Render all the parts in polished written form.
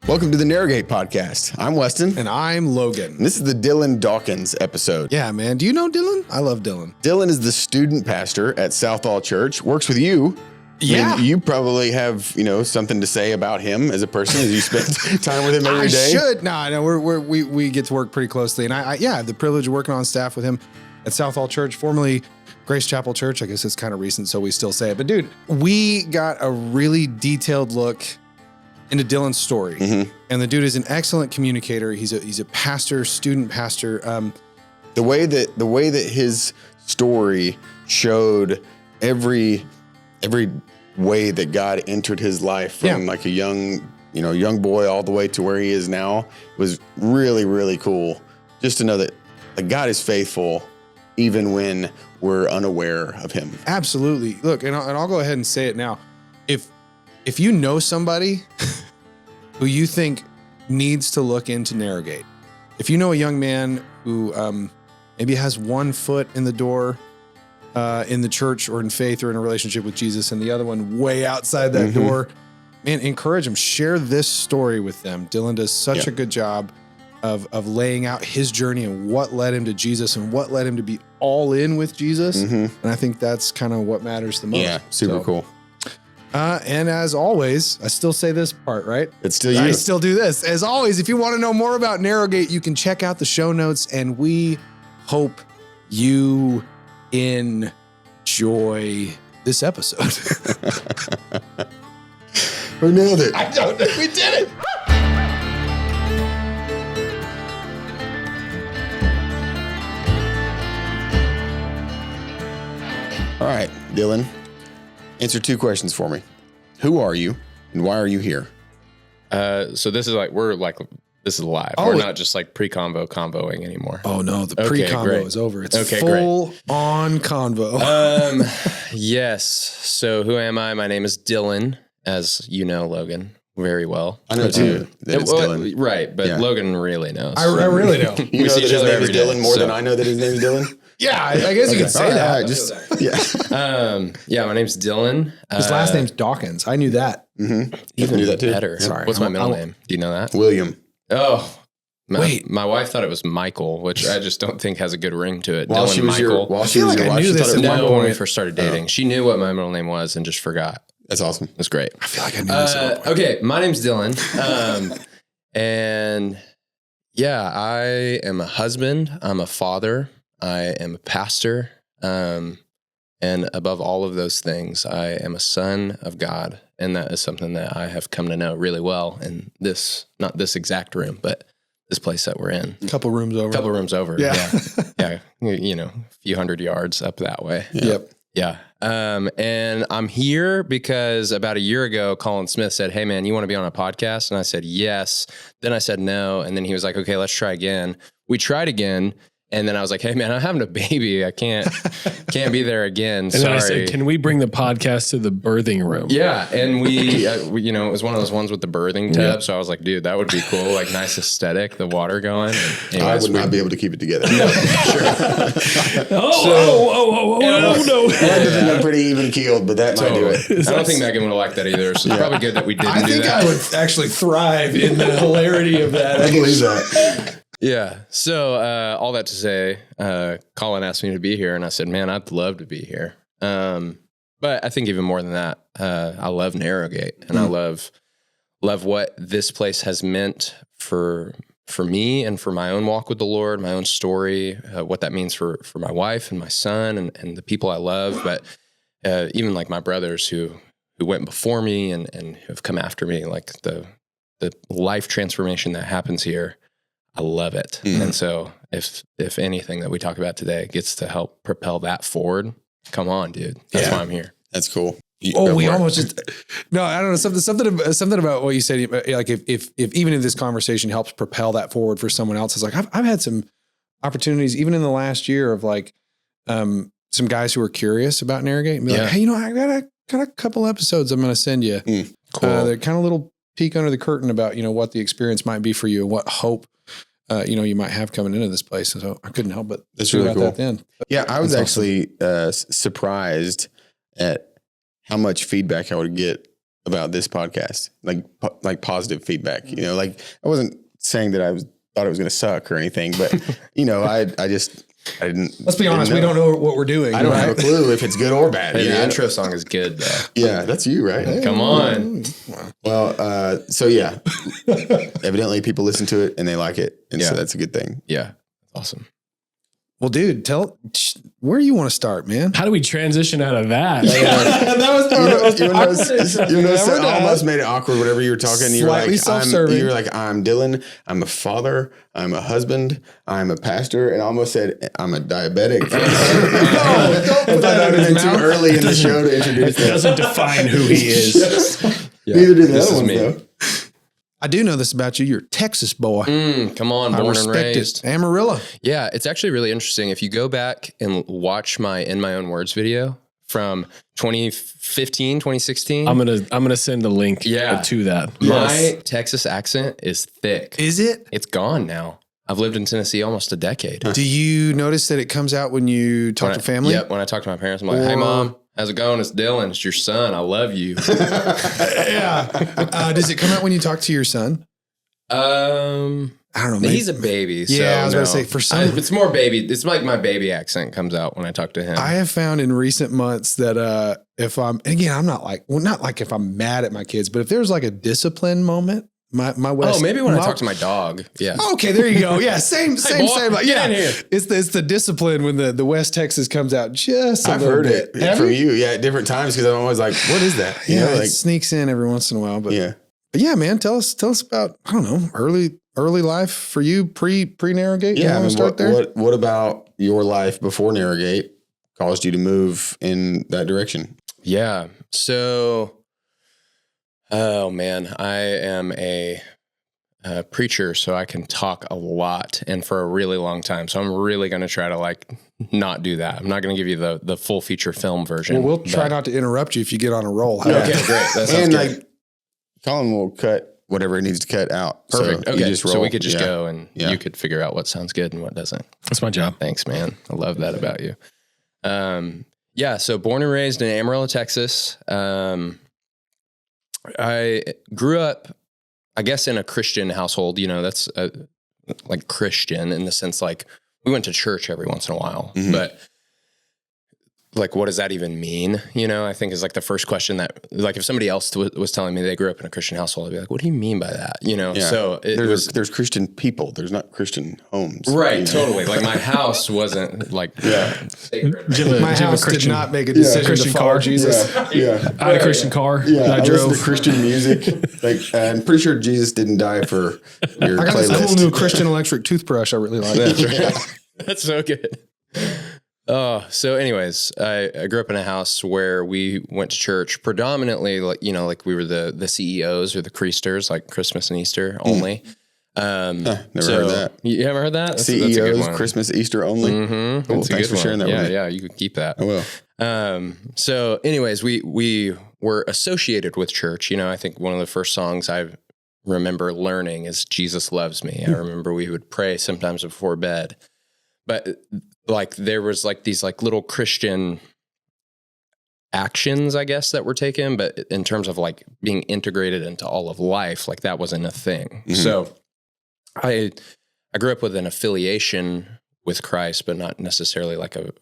Welcome to the Narrowgate podcast. I'm Weston. And I'm Logan. And this is the Dylan Dawkins episode. Yeah, man. Do you know Dylan? I love Dylan. Dylan is the student pastor at Southall Church, works with you. Yeah. I mean, you probably have, something to say about him as a person as you spend time with him every day. I should. No, we get to work pretty closely. And I have the privilege of working on staff with him at Southall Church, formerly Grace Chapel Church. I guess it's kind of recent, so we still say it. But dude, we got a really detailed look into Dylan's story. Mm-hmm. And the dude is an excellent communicator. He's a pastor, student pastor. The way that his story showed every way that God entered his life from like a young boy all the way to where he is now was really, really cool. Just to know that God is faithful even when we're unaware of him. Absolutely. Look, and I'll go ahead and say it now. If you know somebody who you think needs to look into Narrowgate, if you know a young man who maybe has one foot in the door in the church or in faith or in a relationship with Jesus and the other one way outside that door, man, encourage them. Share this story with them. Dylan does such a good job of laying out his journey and what led him to Jesus and what led him to be all in with Jesus. And I think that's kind of what matters the most. Yeah, super cool. And as always, I still say this part, right? It's still you. I still do this. As always, if you want to know more about Narrowgate, you can check out the show notes, and we hope you enjoy this episode. We nailed it. I don't know. We did it. All right, Dylan. Answer two questions for me. Who are you and why are you here? So this is this is live. Oh, we're not just like convoing anymore. Oh no, the pre-convo is over. It's full on convo. Yes. So who am I? My name is Dylan, as you know, Logan, very well. I know too. That it's Dylan. Right, but Logan really knows. I really know. You know that his name is Dylan more than I know that his name is Dylan? Yeah, I guess you could say that. My name's Dylan. His last name's Dawkins. I knew that. Mm-hmm. Even knew that too. Better. Sorry. What's my middle name? Do you know that? William. Oh, my wife thought it was Michael, which I just don't think has a good ring to it. While Dylan she was Michael. your wife, she thought it was when we first started dating, she knew what my middle name was and just forgot. That's awesome. That's great. I feel like I knew this. Okay, my name's Dylan. And I am a husband. I'm a father. I am a pastor. And above all of those things, I am a son of God. And that is something that I have come to know really well in this, not this exact room, but this place that we're in. A couple rooms over. Yeah. Yeah. A few hundred yards up that way. Yep. Yeah. And I'm here because about a year ago, Colin Smith said, "Hey man, you want to be on a podcast?" And I said, yes. Then I said no. And then he was like, "Okay, let's try again." We tried again. And then I was like, "Hey man, I'm having a baby. I can't be there again. And Sorry." then I said, "Can we bring the podcast to the birthing room?" Yeah. And we it was one of those ones with the birthing tub. Yeah. So I was like, dude, that would be cool. Like nice aesthetic, the water going. Anyways, I would not be able to keep it together. No, sure. No. I think I'm pretty even keeled, but that might do it. I don't think Megan would have liked that either. So it's probably good that we didn't do that. I think I would actually thrive in the hilarity of that. I believe that. Yeah. So all that to say, Colin asked me to be here, and I said, "Man, I'd love to be here." But I think even more than that, I love Narrowgate, and I love what this place has meant for me and for my own walk with the Lord, my own story, what that means for my wife and my son and the people I love. But even like my brothers who went before me and have come after me, like the life transformation that happens here. I love it. And so if anything that we talk about today gets to help propel that forward, come on, dude. That's why I'm here. That's cool. I don't know. Something about what you said. Like if even if this conversation helps propel that forward for someone else, it's like, I've had some opportunities even in the last year of like, some guys who are curious about Narrowgate and be like, "Hey, I got a couple episodes I'm going to send you." Cool. They're kind of a little peek under the curtain about, what the experience might be for you and what hope you might have coming into this place. And so I couldn't help but that's really cool. That then. Yeah, I was actually surprised at how much feedback I would get about this podcast, like positive feedback. You know, like I wasn't saying that thought it was going to suck or anything, but you know, I didn't. Let's be honest. We don't know what we're doing. I don't have a clue if it's good or bad. Hey, the intro song is good though. Yeah, that's you, right? Hey, come on. Well, so yeah, evidently people listen to it and they like it, and so that's a good thing. Yeah, awesome. Well, dude, where you want to start, man? How do we transition out of that? That was you know, I almost made it awkward. Whatever you were talking, Slightly self-serving. You were like, I'm Dylan. I'm a father. I'm a husband. I'm a pastor, and I almost said I'm a diabetic. Don't put that in his mouth. Too early in the show to introduce It doesn't define who he is. Neither do the other ones, though. I do know this about you. You're a Texas boy. Come on, I born and respect raised. it. Amarillo. Yeah, it's actually really interesting. If you go back and watch my In My Own Words video from 2015, 2016. I'm gonna send a link to that. My Texas accent is thick. Is it? It's gone now. I've lived in Tennessee almost a decade. Do you notice that it comes out when you talk to family? Yep. When I talk to my parents, I'm like, hey, Mom, how's it going? It's Dylan. It's your son. I love you. Yeah. Does it come out when you talk to your son? I don't know. Maybe. He's a baby. Yeah, I was about to say, for some... it's more baby. It's like my baby accent comes out when I talk to him. I have found in recent months that if I'm, and again, I'm not like if I'm mad at my kids, but if there's like a discipline moment, my West. Oh, maybe when I talk to my dog. Yeah. Okay, there you go. Yeah, same. Like, get in here. It's the discipline when the West Texas comes out just a I've little heard bit. it from you, at different times because I'm always like, what is that? You know, it like, sneaks in every once in a while, but yeah. But yeah, man, tell us about, I don't know, early life for you pre-Narrowgate. Yeah, I mean, start there. What about your life before Narrowgate caused you to move in that direction? Yeah. So, oh man, I am a preacher, so I can talk a lot and for a really long time. So I'm really going to try to like not do that. I'm not going to give you the full feature film version. Well, we'll try not to interrupt you if you get on a roll. Okay, great. That sounds And good. like, Colin will cut whatever it needs to cut out. Perfect. So okay. you just roll. So we could just go and you could figure out what sounds good and what doesn't. That's my job. Thanks, man. I love that about you. Yeah. So born and raised in Amarillo, Texas. I grew up, I guess, in a Christian household. You know, that's like Christian in the sense like we went to church every once in a while, but like, what does that even mean? You know, I think is like the first question that, like, if somebody else was telling me they grew up in a Christian household, I'd be like, what do you mean by that? You know, so there's Christian people. There's not Christian homes. Right. Totally. Like my house wasn't like, sacred. My house did not make a decision to follow Jesus. Yeah. I had a Christian car. Yeah, And I drove. listen to Christian music. Like, I'm pretty sure Jesus didn't die for your I got this playlist. cool new Christian electric toothbrush I really like. That's right. That's so good. Oh, so anyways, I grew up in a house where we went to church predominantly, like, you know, like we were the CEOs or the Creasters, like Christmas and Easter only. Never heard that. You haven't heard that? That's a good CEOs, one. Christmas, Easter only. Mm-hmm. Cool. Thanks for sharing that with me. Yeah, you can keep that. I will. So anyways, we were associated with church. You know, I think one of the first songs I remember learning is Jesus Loves Me. I remember we would pray sometimes before bed, but like there was like these like little Christian actions, I guess, that were taken, but in terms of like being integrated into all of life, like that wasn't a thing. So I grew up with an affiliation with Christ, but not necessarily like an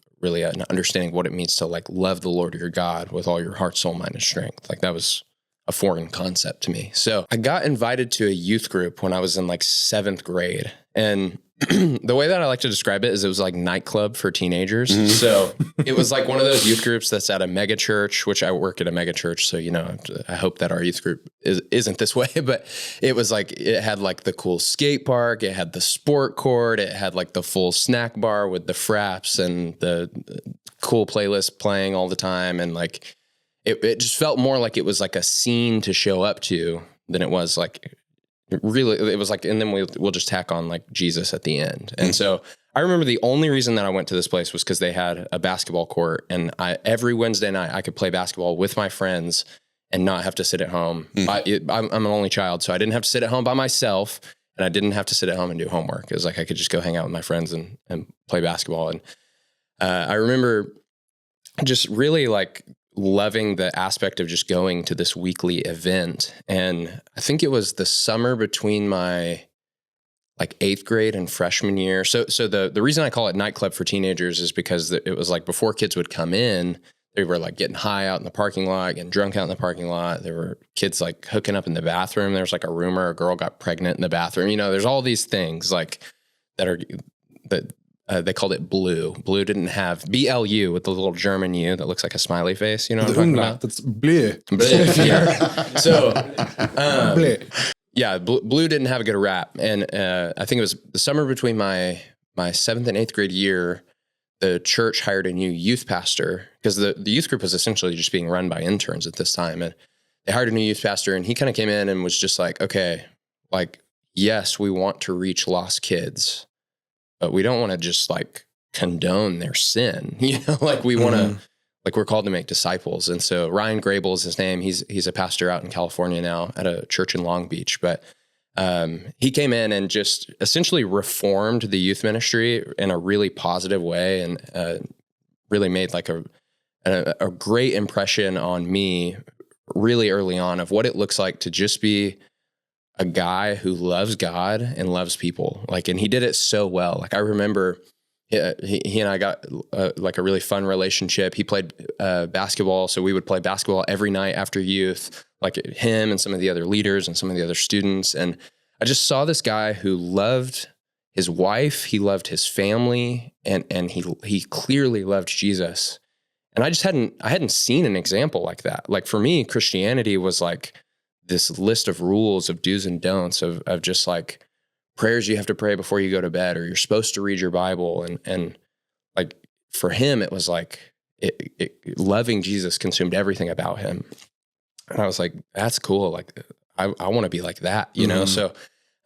understanding what it means to like love the Lord your God with all your heart, soul, mind, and strength. Like that was a foreign concept to me. So I got invited to a youth group when I was in like 7th grade. And the way that I like to describe it is it was like nightclub for teenagers. So it was like one of those youth groups that's at a mega church, which I work at a mega church. So, you know, I hope that our youth group isn't this way, but it was like, it had like the cool skate park. It had the sport court. It had like the full snack bar with the fraps and the cool playlist playing all the time. And like, it just felt more like it was like a scene to show up to than it was like, really, it was like, and then we'll just tack on like Jesus at the end. And so I remember the only reason that I went to this place was because they had a basketball court, and every Wednesday night I could play basketball with my friends and not have to sit at home. I'm an only child, so I didn't have to sit at home by myself, and I didn't have to sit at home and do homework. It was like I could just go hang out with my friends and play basketball. And I remember just really like loving the aspect of just going to this weekly event. And I think it was the summer between my like 8th grade and freshman year. So the reason I call it nightclub for teenagers is because it was like before kids would come in, they were like getting high out in the parking lot, getting drunk out in the parking lot. There were kids like hooking up in the bathroom. There's like a rumor a girl got pregnant in the bathroom. You know, there's all these things like that they called it Blue. Blue didn't have BLU with the little German U that looks like a smiley face. You know what I'm talking about? That's bleu. Yeah. So, Bleu. yeah, Blue didn't have a good rap. And I think it was the summer between my 7th and 8th grade year, the church hired a new youth pastor because the youth group was essentially just being run by interns at this time. And they hired a new youth pastor, and he kind of came in and was just like, okay, like, yes, we want to reach lost kids, but we don't want to just like condone their sin. You know, like we want to, like we're called to make disciples. And so Ryan Grable is his name. He's a pastor out in California now at a church in Long Beach, but he came in and just essentially reformed the youth ministry in a really positive way, and really made like a great impression on me really early on of what it looks like to just be a guy who loves God and loves people. Like, and he did it so well. Like I remember he and I got like a really fun relationship. He played basketball, so we would play basketball every night after youth, like him and some of the other leaders and some of the other students. And I just saw this guy who loved his wife, he loved his family, and he clearly loved Jesus. And I hadn't seen an example like that. Like for me, Christianity was like this list of rules of do's and don'ts of just like prayers you have to pray before you go to bed, or you're supposed to read your Bible. And like for him, it was like loving Jesus consumed everything about him. And I was like, that's cool. Like I want to be like that, you know? So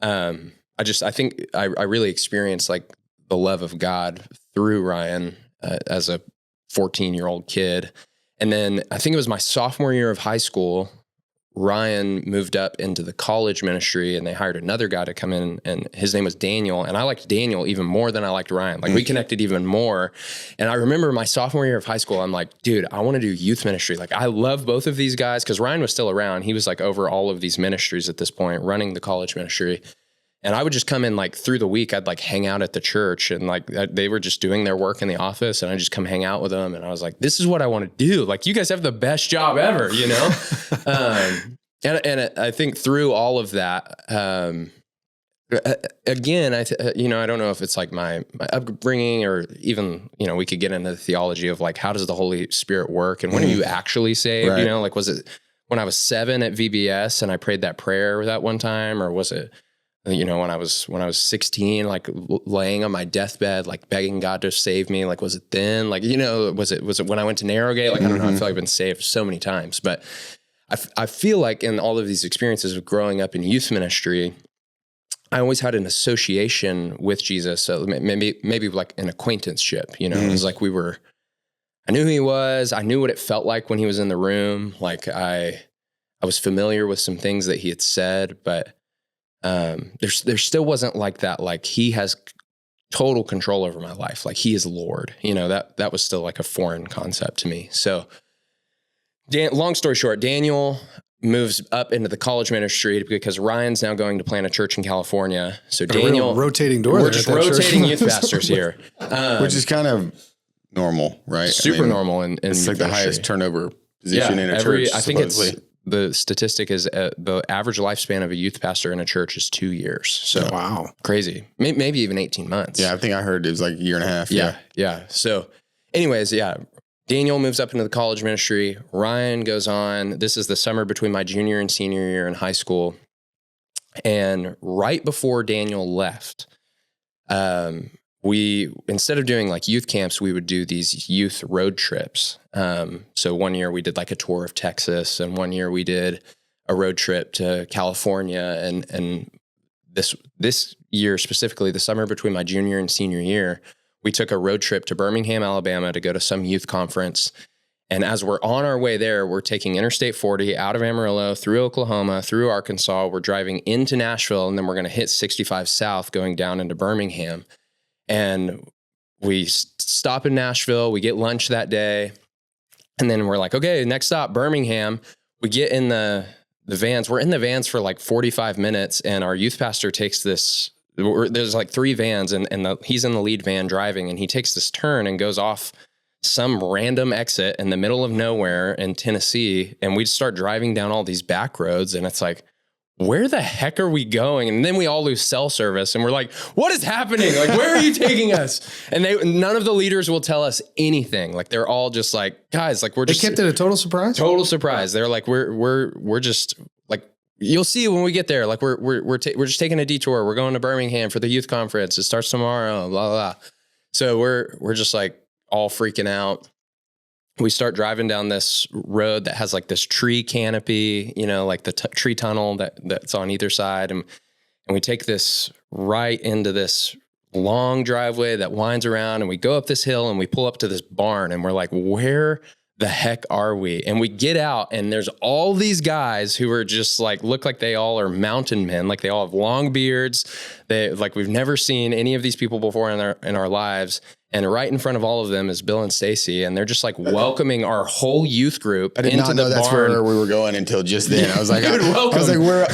I think I really experienced like the love of God through Ryan as a 14-year-old kid. And then I think it was my sophomore year of high school, Ryan moved up into the college ministry, and they hired another guy to come in, and his name was Daniel. And I liked Daniel even more than I liked Ryan. Like we connected even more. And I remember my sophomore year of high school, I'm like, dude, I want to do youth ministry. Like I love both of these guys, because Ryan was still around. He was like over all of these ministries at this point, running the college ministry. And I would just come in like through the week, I'd like hang out at the church, and like they were just doing their work in the office, and I just come hang out with them. And I was like, this is what I want to do. Like you guys have the best job ever, you know? And I think through all of that, again, I don't know if it's like my upbringing, or even, we could get into the theology of like, how does the Holy Spirit work, and when are you actually saved? Right. Like, was it when I was 7 at VBS and I prayed that prayer that one time, or was it, when I was 16, like laying on my deathbed, like begging God to save me? Like, was it then? Like, was it when I went to Narrowgate? Like, I don't know. I feel like I've been saved so many times, but I feel like in all of these experiences of growing up in youth ministry, I always had an association with Jesus. So maybe like an acquaintanceship, it was like I knew who he was. I knew what it felt like when he was in the room. Like I was familiar with some things that he had said, but there still wasn't like that. Like he has total control over my life. Like he is Lord, that was still like a foreign concept to me. So long story short, Daniel moves up into the college ministry because Ryan's now going to plant a church in California. So Daniel, rotating door. We're just rotating youth pastors here, which is kind of normal, right? Super normal. And it's like the highest turnover position in a church. I think the statistic is the average lifespan of a youth pastor in a church is 2 years. So wow, crazy. Maybe even 18 months. Yeah, I think I heard it was like a year and a half. Yeah. So anyways, Daniel moves up into the college ministry. Ryan goes on. This is the summer between my junior and senior year in high school. And right before Daniel left, we, instead of doing like youth camps, we would do these youth road trips. So one year we did like a tour of Texas, and one year we did a road trip to California. And this year specifically, the summer between my junior and senior year, we took a road trip to Birmingham, Alabama to go to some youth conference. And as we're on our way there, we're taking Interstate 40 out of Amarillo, through Oklahoma, through Arkansas. We're driving into Nashville, and then we're going to hit 65 South going down into Birmingham. And we stop in Nashville, we get lunch that day, And then we're like, okay, next stop, Birmingham. We get in the vans. We're in the vans for like 45 minutes, and our youth pastor takes this. There's like 3 vans, and he's in the lead van driving, and he takes this turn and goes off some random exit in the middle of nowhere in Tennessee. And we start driving down all these back roads, and it's like, where the heck are we going? And then we all lose cell service, and we're like, what is happening? Like, where are you taking us? And none of the leaders will tell us anything. Like, they're all just like, guys, like, They kept it a total surprise? Total surprise. They're like, we're just like, you'll see when we get there. Like, we're just taking a detour. We're going to Birmingham for the youth conference. It starts tomorrow, blah, blah, blah. So we're just like all freaking out. We start driving down this road that has like this tree canopy, you know, like the tree tunnel that's on either side. And we take this right into this long driveway that winds around, and we go up this hill, and we pull up to this barn, and we're like, where the heck are we? And we get out, and there's all these guys who are just like, look like they all are mountain men. Like, they all have long beards. They like, we've never seen any of these people before in our lives. And right in front of all of them is Bill and Stacy, and they're just like welcoming our whole youth group. I did not know that's barn. where we were going until just then. I was like, welcome. I was like, we're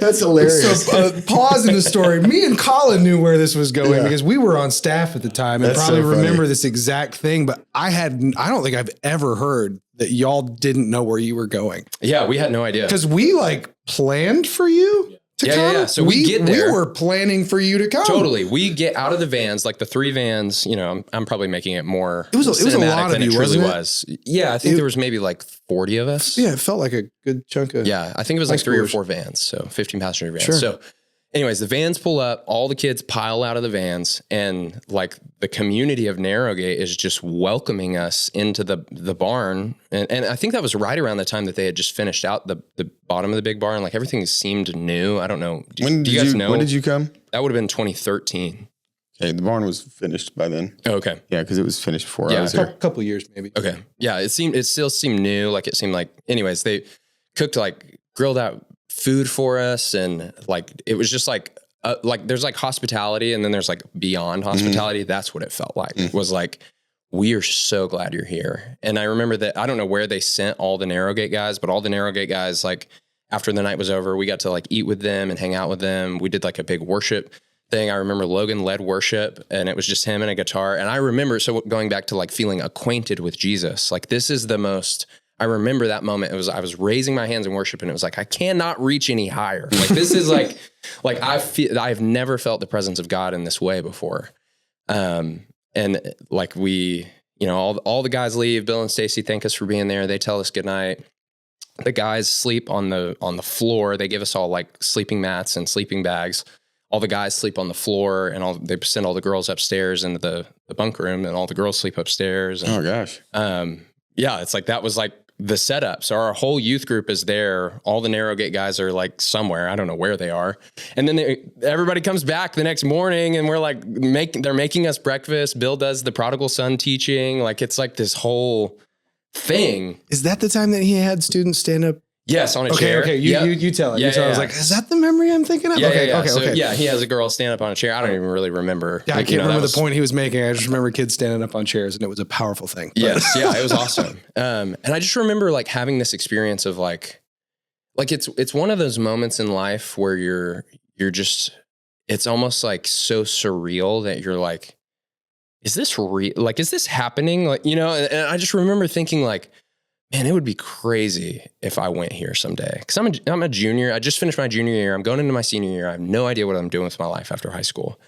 that's hilarious. So pause in the story. Me and Colin knew where this was going because we were on staff at the time and That's probably so funny. remember this exact thing. But I don't think I've ever heard that y'all didn't know where you were going. Yeah, we had no idea. Because we like planned for you to come. Yeah. So we get there. We were planning for you to come. Totally. We get out of the vans, like the 3 vans, you know, I'm probably making it more It was a cinematic lot of than you, it truly wasn't it? was. Yeah, I think there was maybe like 40 of us. Yeah, it felt like a good chunk of. Yeah, I think it was like High 3 or schoolers. 4 vans, so 15 passenger vans. Sure. So anyways, the vans pull up, all the kids pile out of the vans, and like the community of Narrowgate is just welcoming us into the barn. And I think that was right around the time that they had just finished out the bottom of the big barn. Like, everything seemed new. I don't know. Do you guys know? When did you come? That would have been 2013. Okay, the barn was finished by then. Oh, okay. Yeah, because it was finished before I Yeah, was A here. couple years maybe. Okay. Yeah, it still seemed new. Like, it seemed like, anyways, they cooked like grilled out food for us, and like it was just like there's like hospitality, and then there's like beyond hospitality. That's what it felt like. It was like, we are so glad you're here. And I remember that, I don't know where they sent all the Narrowgate guys, but all the Narrowgate guys, like after the night was over, we got to like eat with them and hang out with them. We did like a big worship thing. I remember Logan led worship, and it was just him and a guitar. And I remember, so going back to like feeling acquainted with Jesus, like this is the most, I remember that moment. I was raising my hands in worship, and it was like, I cannot reach any higher. Like, this is like I've never felt the presence of God in this way before. And like we, you know, all the guys leave. Bill and Stacy thank us for being there. They tell us goodnight. The guys sleep on the floor. They give us all like sleeping mats and sleeping bags. All the guys sleep on the floor, and they send all the girls upstairs into the bunk room, and all the girls sleep upstairs. And, Oh gosh. yeah, it's like, that was like the setup. So our whole youth group is there. All the Narrowgate guys are like somewhere. I don't know where they are. And then everybody comes back the next morning, and we're like, they're making us breakfast. Bill does the prodigal son teaching. Like, it's like this whole thing. Is that the time that he had students stand up? Yes, on a chair. Okay. You tell it. Yeah, I was like, is that the memory I'm thinking of? Yeah, okay. yeah. Okay. Yeah, he has a girl stand up on a chair. I don't even really remember. Yeah, I can't remember the point he was making. I just remember kids standing up on chairs, and it was a powerful thing. But. Yes, yeah, it was awesome. And I just remember like having this experience of like it's one of those moments in life where you're just, it's almost like so surreal that you're like, is this real? Like, is this happening? Like, you know, and I just remember thinking like, man, it would be crazy if I went here someday. Cause I'm a junior. I just finished my junior year. I'm going into my senior year. I have no idea what I'm doing with my life after high school.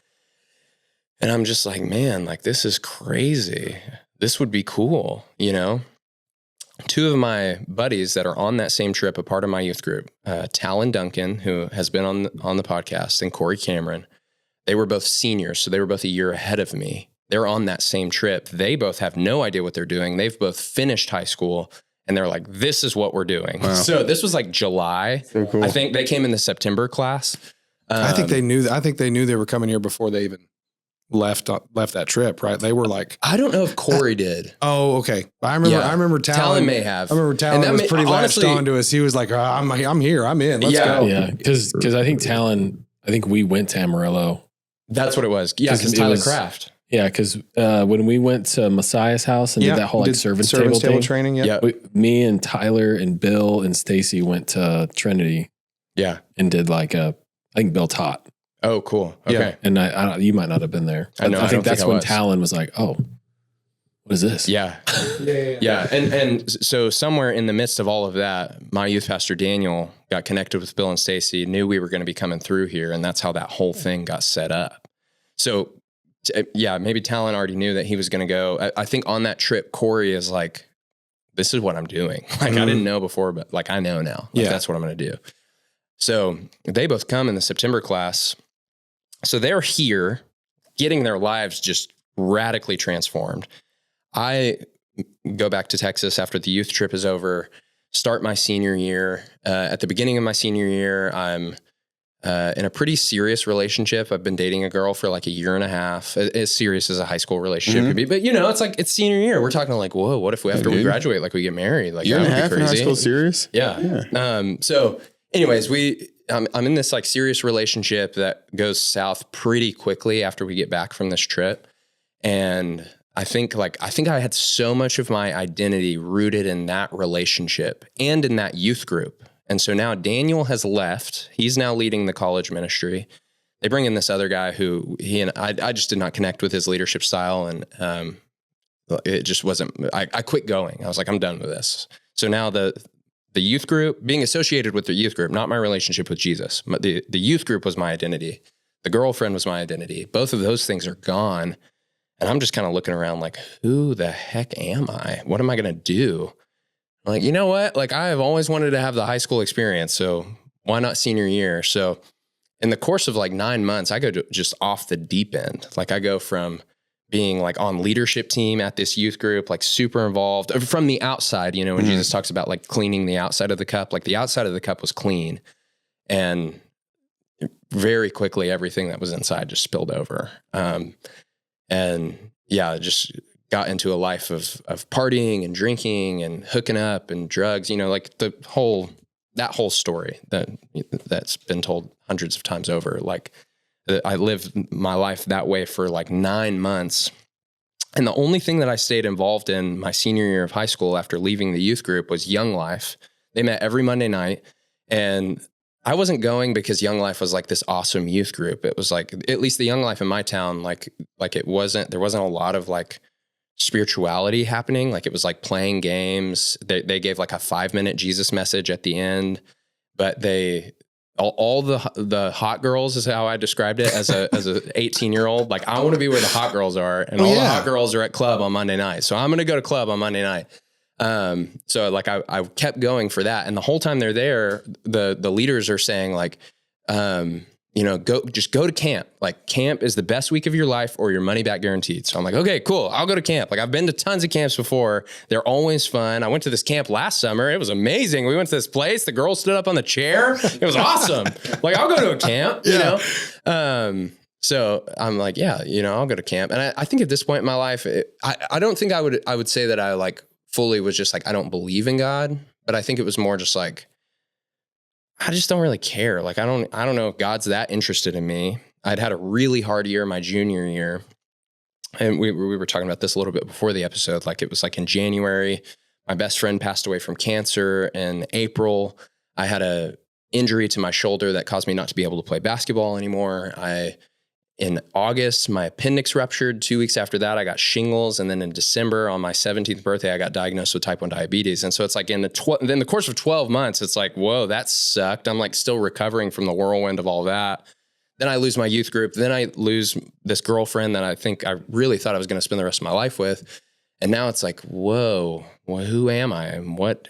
And I'm just like, man, like, this is crazy. This would be cool. You know, 2 of my buddies that are on that same trip, a part of my youth group, Dylan Duncan, who has been on the podcast, and Corey Cameron, they were both seniors. So they were both a year ahead of me. They're on that same trip. They both have no idea what they're doing. They've both finished high school, and they're like, this is what we're doing. Wow. So this was like July. So cool. I think they came in the September class. I think they knew they were coming here before they even left that trip, right? They were like, I don't know if Corey did. Oh, okay. I remember Talon may have. I remember Talon was pretty latched on to us. He was like, I'm here. I'm in. Let's go. Yeah. Because I think we went to Amarillo. That's what it was. Yeah, because Tyler Craft. Yeah, because when we went to Messiah's house and did that whole like servants table thing, training, me and Tyler and Bill and Stacy went to Trinity. Yeah, and did like I think Bill taught. Oh, cool. Okay, yeah. And I you might not have been there. I think that's when Talon was like, "Oh, what is this?" Yeah, yeah. And so somewhere in the midst of all of that, my youth pastor Daniel got connected with Bill and Stacy, knew we were going to be coming through here, and that's how that whole thing got set up. So. Yeah, maybe Talon already knew that he was going to go. I think on that trip, Corey is like, this is what I'm doing. Like, I didn't know before, but like, I know now. Like, that's what I'm going to do. So they both come in the September class. So they're here getting their lives just radically transformed. I go back to Texas after the youth trip is over, start my senior year. At the beginning of my senior year, I'm in a pretty serious relationship. I've been dating a girl for like a year and a half, as serious as a high school relationship could be. But you know, it's like, it's senior year. We're talking like, whoa, what if we, after we graduate, like we get married? Like, year and a half in high school, serious? Yeah. So anyways, I'm in this like serious relationship that goes south pretty quickly after we get back from this trip. And I think I had so much of my identity rooted in that relationship and in that youth group. And so now Daniel has left. He's now leading the college ministry. They bring in this other guy who I just did not connect with his leadership style. And it just wasn't, I quit going. I was like, I'm done with this. So now the youth group, being associated with the youth group, not my relationship with Jesus, but the youth group was my identity. The girlfriend was my identity. Both of those things are gone. And I'm just kind of looking around like, who the heck am I? What am I going to do? Like, you know what? Like, I have always wanted to have the high school experience. So why not senior year? So in the course of like 9 months, I go just off the deep end. Like, I go from being like on leadership team at this youth group, like super involved from the outside, you know, when Jesus talks about like cleaning the outside of the cup, like the outside of the cup was clean. And very quickly, everything that was inside just spilled over. And yeah, just got into a life of partying and drinking and hooking up and drugs, you know, like that whole story that's been told hundreds of times over. Like, I lived my life that way for like 9 months. And the only thing that I stayed involved in my senior year of high school after leaving the youth group was Young Life. They met every Monday night, and I wasn't going because Young Life was like this awesome youth group. It was like, at least the Young Life in my town, like there wasn't a lot of like spirituality happening. Like, it was like playing games. They gave like a 5-minute Jesus message at the end, but all the hot girls is how I described it as a 18-year-old. Like, I want to be where the hot girls are, and all the hot girls are at club on Monday night. So I'm going to go to club on Monday night. So like I kept going for that. And the whole time they're there, the leaders are saying like, you know, go to camp. Like, camp is the best week of your life or your money back guaranteed. So I'm like, okay, cool. I'll go to camp. Like, I've been to tons of camps before. They're always fun. I went to this camp last summer. It was amazing. We went to this place. The girl stood up on the chair. It was awesome. Like, I'll go to a camp, you know? So I'm like, yeah, you know, I'll go to camp. And I think at this point in my life, I don't think I would say that I like fully was just like, I don't believe in God, but I think it was more just like, I just don't really care. Like, I don't know if God's that interested in me. I'd had a really hard year my junior year. And we were talking about this a little bit before the episode. Like, it was like in January, my best friend passed away from cancer. In April, I had a injury to my shoulder that caused me not to be able to play basketball anymore. In August, my appendix ruptured. 2 weeks after that, I got shingles. And then in December, on my 17th birthday, I got diagnosed with type 1 diabetes. And so it's like in the course of 12 months, it's like, whoa, that sucked. I'm like still recovering from the whirlwind of all that. Then I lose my youth group. Then I lose this girlfriend that I really thought I was going to spend the rest of my life with. And now it's like, whoa, well, who am I? And what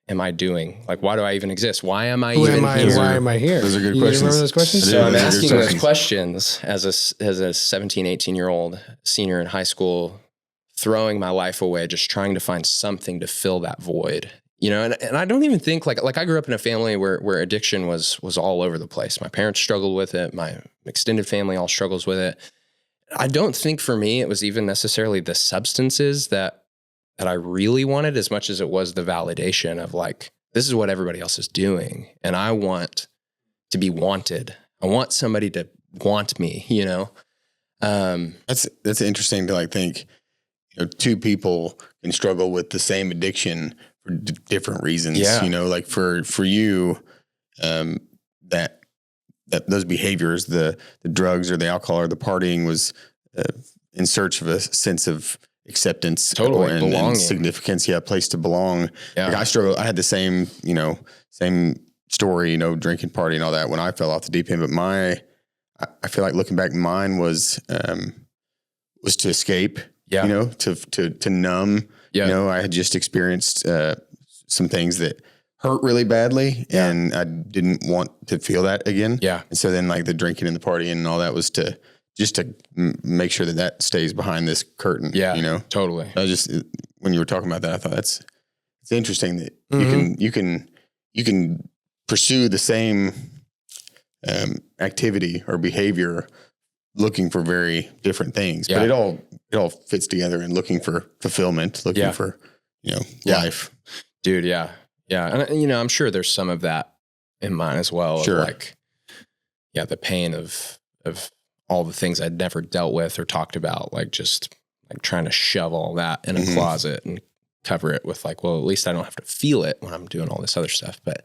am I doing? Like, why do I even exist? Why am I even here? Why am I here? Those are good questions. Remember those questions? So I'm asking those questions as a 17, 18-year-old senior in high school, throwing my life away, just trying to find something to fill that void. You know, and I don't even think like I grew up in a family where addiction was all over the place. My parents struggled with it. My extended family all struggles with it. I don't think for me it was even necessarily the substances that I really wanted as much as it was the validation of like, this is what everybody else is doing. And I want to be wanted. I want somebody to want me, you know? That's interesting to like think, two people can struggle with the same addiction for different reasons. Yeah. Like for you, that those behaviors, the drugs or the alcohol or the partying was in search of a sense of acceptance, and significance. Yeah, a place to belong. Yeah. Like I struggle. I had the same, same story, drinking, party, and all that when I fell off the deep end. But I feel like looking back, mine was to escape. Yeah. To numb. Yeah. I had just experienced some things that hurt really badly, and I didn't want to feel that again. Yeah. And so then like the drinking and the partying and all that was to make sure that stays behind this curtain. Yeah. Totally. I just, when you were talking about that, I thought it's interesting that you can pursue the same activity or behavior looking for very different things, but it all fits together and looking for fulfillment, looking for, life. Dude. Yeah. Yeah. And, I'm sure there's some of that in mine as well. Sure. Of like, the pain of all the things I'd never dealt with or talked about, like just like trying to shove all that in a closet and cover it with like, well, at least I don't have to feel it when I'm doing all this other stuff. But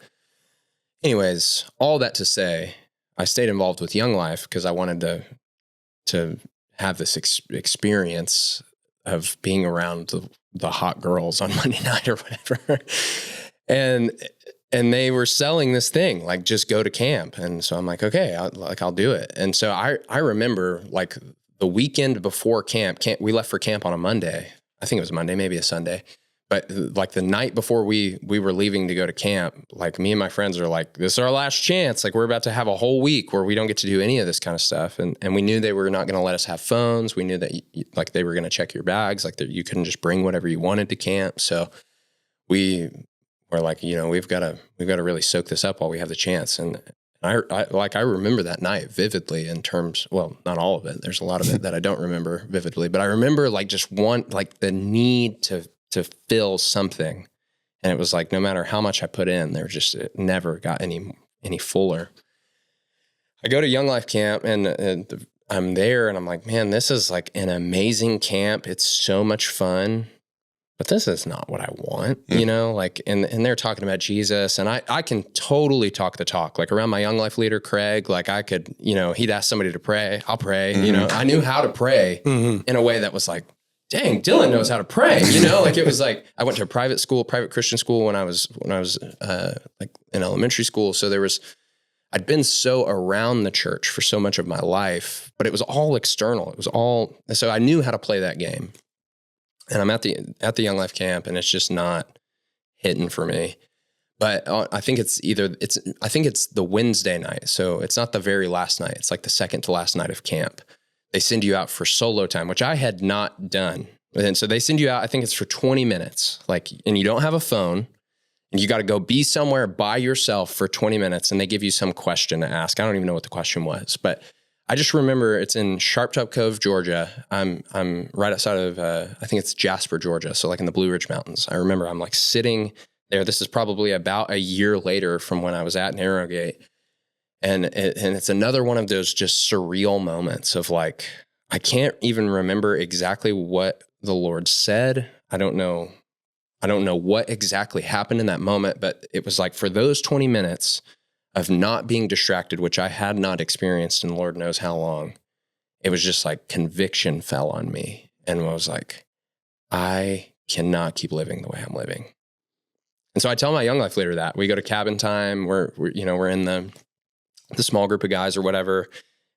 anyways, all that to say, I stayed involved with Young Life because I wanted to have this experience of being around the hot girls on Monday night or whatever. And they were selling this thing, like just go to camp. And so I'm like, okay, I'll do it. And so I remember like the weekend before camp, we left for camp on a Monday. I think it was Monday, maybe a Sunday. But like the night before we were leaving to go to camp, like me and my friends are like, this is our last chance. Like we're about to have a whole week where we don't get to do any of this kind of stuff. And we knew they were not going to let us have phones. We knew that like they were going to check your bags, like that you couldn't just bring whatever you wanted to camp. So we were like, we've got to really soak this up while we have the chance. And I remember that night vividly in terms, well, not all of it. There's a lot of it that I don't remember vividly, but I remember like just like the need to fill something. And it was like, no matter how much I put in, it never got any fuller. I go to Young Life Camp and I'm there and I'm like, man, this is like an amazing camp. It's so much fun, but this is not what I want, like, and they're talking about Jesus and I can totally talk the talk, like around my Young Life leader, Craig, like I could, he'd ask somebody to pray. I'll pray, I knew how to pray in a way that was like, dang, Dylan knows how to pray, like it was like, I went to a private Christian school when I was like in elementary school. So I'd been so around the church for so much of my life, but it was all external. So I knew how to play that game. And I'm at the Young Life Camp and it's just not hitting for me. But I think it's the Wednesday night. So it's not the very last night. It's like the second to last night of camp. They send you out for solo time, which I had not done. And so they send you out, I think it's for 20 minutes, like, and you don't have a phone and you got to go be somewhere by yourself for 20 minutes. And they give you some question to ask. I don't even know what the question was, but I just remember it's in Sharptop Cove, Georgia. I'm right outside of, I think it's Jasper, Georgia. So like in the Blue Ridge Mountains. I remember I'm like sitting there. This is probably about a year later from when I was at Narrowgate. And it's another one of those just surreal moments of like, I can't even remember exactly what the Lord said. I don't know what exactly happened in that moment, but it was like for those 20 minutes of not being distracted, which I had not experienced in Lord knows how long, it was just like conviction fell on me. And I was like, I cannot keep living the way I'm living. And so I tell my Young Life leader that. We go to cabin time. We're in the small group of guys or whatever.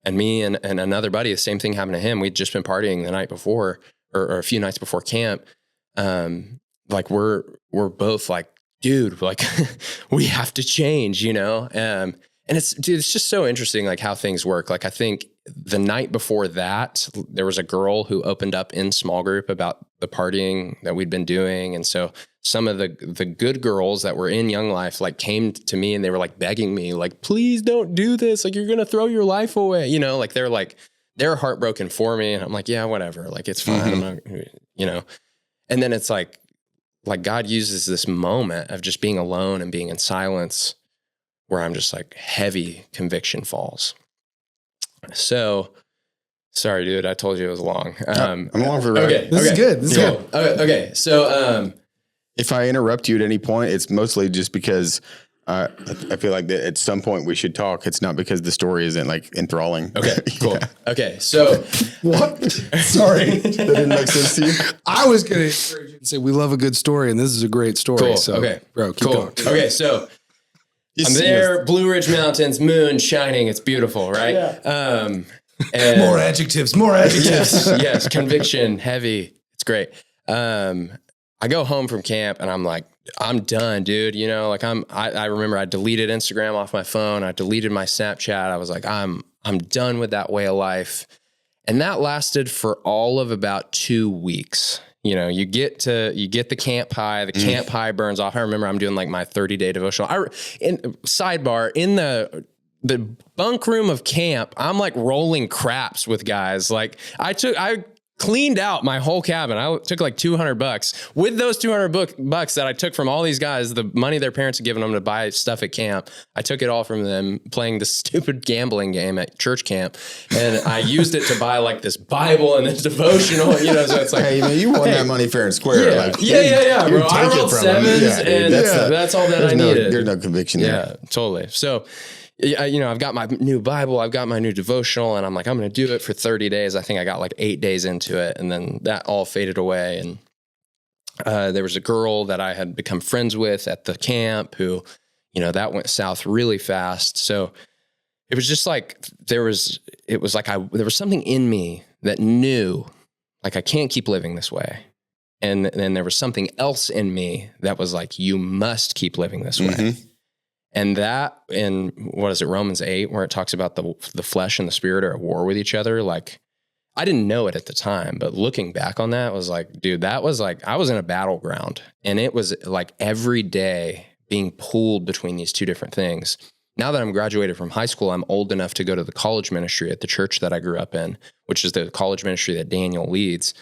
And me and another buddy, the same thing happened to him. We'd just been partying the night before or a few nights before camp. Like we're both like, dude, like we have to change, and it's just so interesting, like how things work. Like I think the night before that, there was a girl who opened up in small group about the partying that we'd been doing. And so some of the good girls that were in Young Life, like came to me and they were like begging me, like, please don't do this. Like, you're going to throw your life away. Like they're heartbroken for me. And I'm like, yeah, whatever. Like, it's fine. I'm not, and then it's like God uses this moment of just being alone and being in silence where I'm just like heavy conviction falls. So Sorry, dude. I told you it was long. I'm along for the ride. Okay. This is good. This is good. Okay. So, if I interrupt you at any point, it's mostly just because I feel like that at some point we should talk. It's not because the story isn't like enthralling. okay, cool. Okay. So What? Sorry. That didn't make sense to you? I was going to encourage you to say, we love a good story, and this is a great story. Cool. So, Okay. bro, keep going. Okay. So I'm there, Blue Ridge Mountains, moon shining. It's beautiful, right? Yeah. And More adjectives. yes. Conviction, heavy. It's great. I go home from camp and I'm like, I'm done, dude. You know, like I remember I deleted Instagram off my phone. I deleted my Snapchat. I was like, I'm done with that way of life. And that lasted for all of about 2 weeks. You know, you get the camp high, the camp high burns off. I remember I'm doing like my 30-day devotional. Sidebar, in the bunk room of camp, I'm like rolling craps with guys. Like I cleaned out my whole cabin. I took like $200. With those $200 that I took from all these guys, the money their parents had given them to buy stuff at camp, I took it all from them playing this stupid gambling game at church camp. And I used it to buy like this Bible and this devotional, you know, so it's like, hey, man, you won that money fair and square. Yeah, like, bro. I rolled sevens and that's all that I needed. There's no conviction there. Yeah, totally. So, you know, I've got my new Bible, I've got my new devotional, and I'm like, I'm going to do it for 30 days. I think I got like 8 days into it, and then that all faded away. And there was a girl that I had become friends with at the camp who, you know, that went south really fast. So it was just like, there was something in me that knew, like, I can't keep living this way. And then there was something else in me that was like, you must keep living this way. And that, in what is it, Romans 8, where it talks about the flesh and the spirit are at war with each other. Like, I didn't know it at the time, but looking back on that was like, dude, that was like, I was in a battleground, and it was like every day being pulled between these two different things. Now that I'm graduated from high school, I'm old enough to go to the college ministry at the church that I grew up in, which is the college ministry that Daniel leads.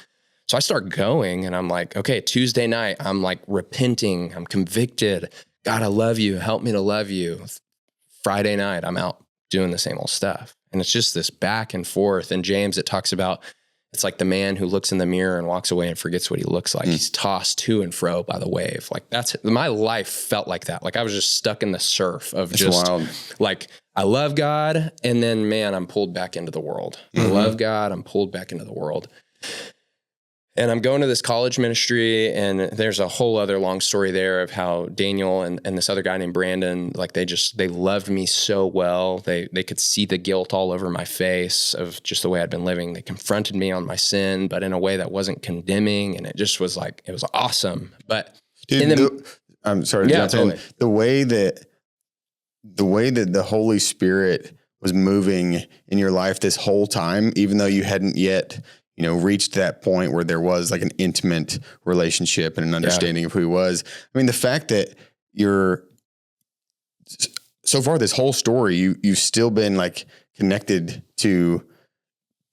So I start going, and I'm like, okay, Tuesday night, I'm like repenting, I'm convicted. God, I love you. Help me to love you. Friday night, I'm out doing the same old stuff. And it's just this back and forth. And James, it talks about, it's like the man who looks in the mirror and walks away and forgets what he looks like. He's tossed to and fro by the wave. Like, that's, my life felt like that. Like, I was just stuck in the surf of wild. Like, I love God. And then, man, I'm pulled back into the world. I love God. I'm pulled back into the world. And I'm going to this college ministry, and there's a whole other long story there of how Daniel and this other guy named Brandon, like they loved me so well. They could see the guilt all over my face of just the way I'd been living. They confronted me on my sin, but in a way that wasn't condemning. And it just was like, it was awesome. But dude, I'm sorry to jump in. The way that the Holy Spirit was moving in your life this whole time, even though you hadn't yet, you know, reached that point where there was like an intimate relationship and an understanding of who he was. I mean, the fact that you're so far this whole story, you've still been like connected to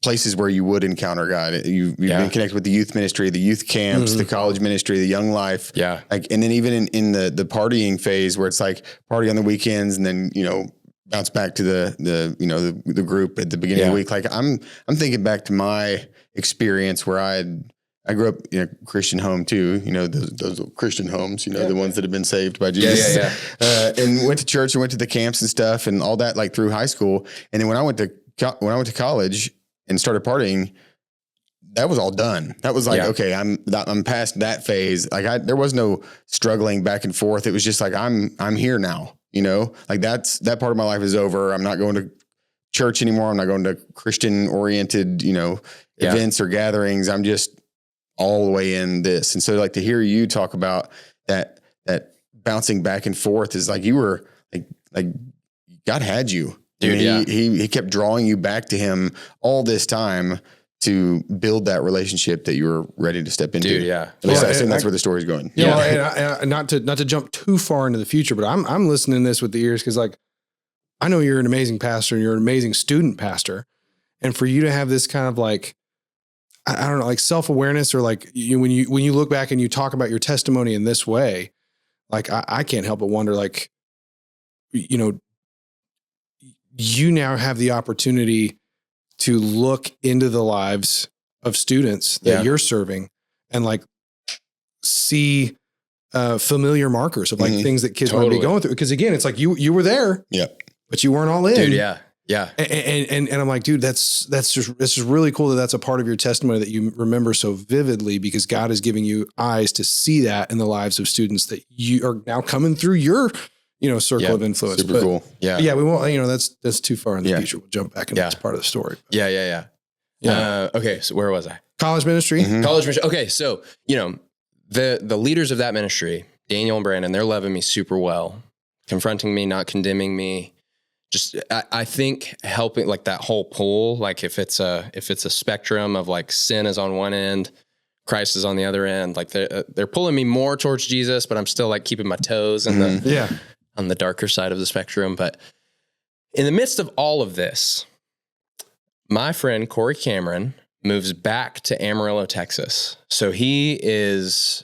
places where you would encounter God. You've been connected with the youth ministry, the youth camps, the college ministry, the young life. Yeah. Like, and then even in the partying phase where it's like party on the weekends and then, you know, bounce back to the group at the beginning of the week. Like, I'm thinking back to my experience where I grew up in a Christian home too, you know, those Christian homes, you know, the ones that have been saved by Jesus, and went to church and went to the camps and stuff and all that, like through high school. And then when I went to college and started partying, that was all done. That was like, okay, I'm past that phase. Like there was no struggling back and forth. It was just like, I'm here now, you know, like that part of my life is over. I'm not going to church anymore. I'm not going to Christian oriented, you know, events or gatherings. I'm just all the way in this. And so like to hear you talk about that bouncing back and forth is like, you were like God had you, dude. He kept drawing you back to him all this time to build that relationship that you were ready to step into. Dude, At least I assume that's where the story's going. And not to jump too far into the future, but I'm listening to this with the ears. Cause like, I know you're an amazing pastor and you're an amazing student pastor. And for you to have this kind of like, I don't know, like self-awareness or like when you look back and you talk about your testimony in this way, like I can't help but wonder, like, you know, you now have the opportunity to look into the lives of students that you're serving and like see familiar markers of like things that kids might be going through. Because again, it's like you were there, but you weren't all in. Dude, yeah. And I'm like, dude, it's just really cool that that's a part of your testimony that you remember so vividly, because God is giving you eyes to see that in the lives of students that you are now coming through your, circle of influence. Super cool. Yeah. Yeah. We won't, that's too far in the future. We'll jump back into this part of the story. Yeah. Okay. So where was I? College ministry. College ministry. Okay. So, the leaders of that ministry, Daniel and Brandon, they're loving me super well, confronting me, not condemning me. Just, I think helping like that whole pull, like if it's a spectrum of like sin is on one end, Christ is on the other end, like they're pulling me more towards Jesus, but I'm still like keeping my toes in on the darker side of the spectrum. But in the midst of all of this, my friend Corey Cameron moves back to Amarillo, Texas. So this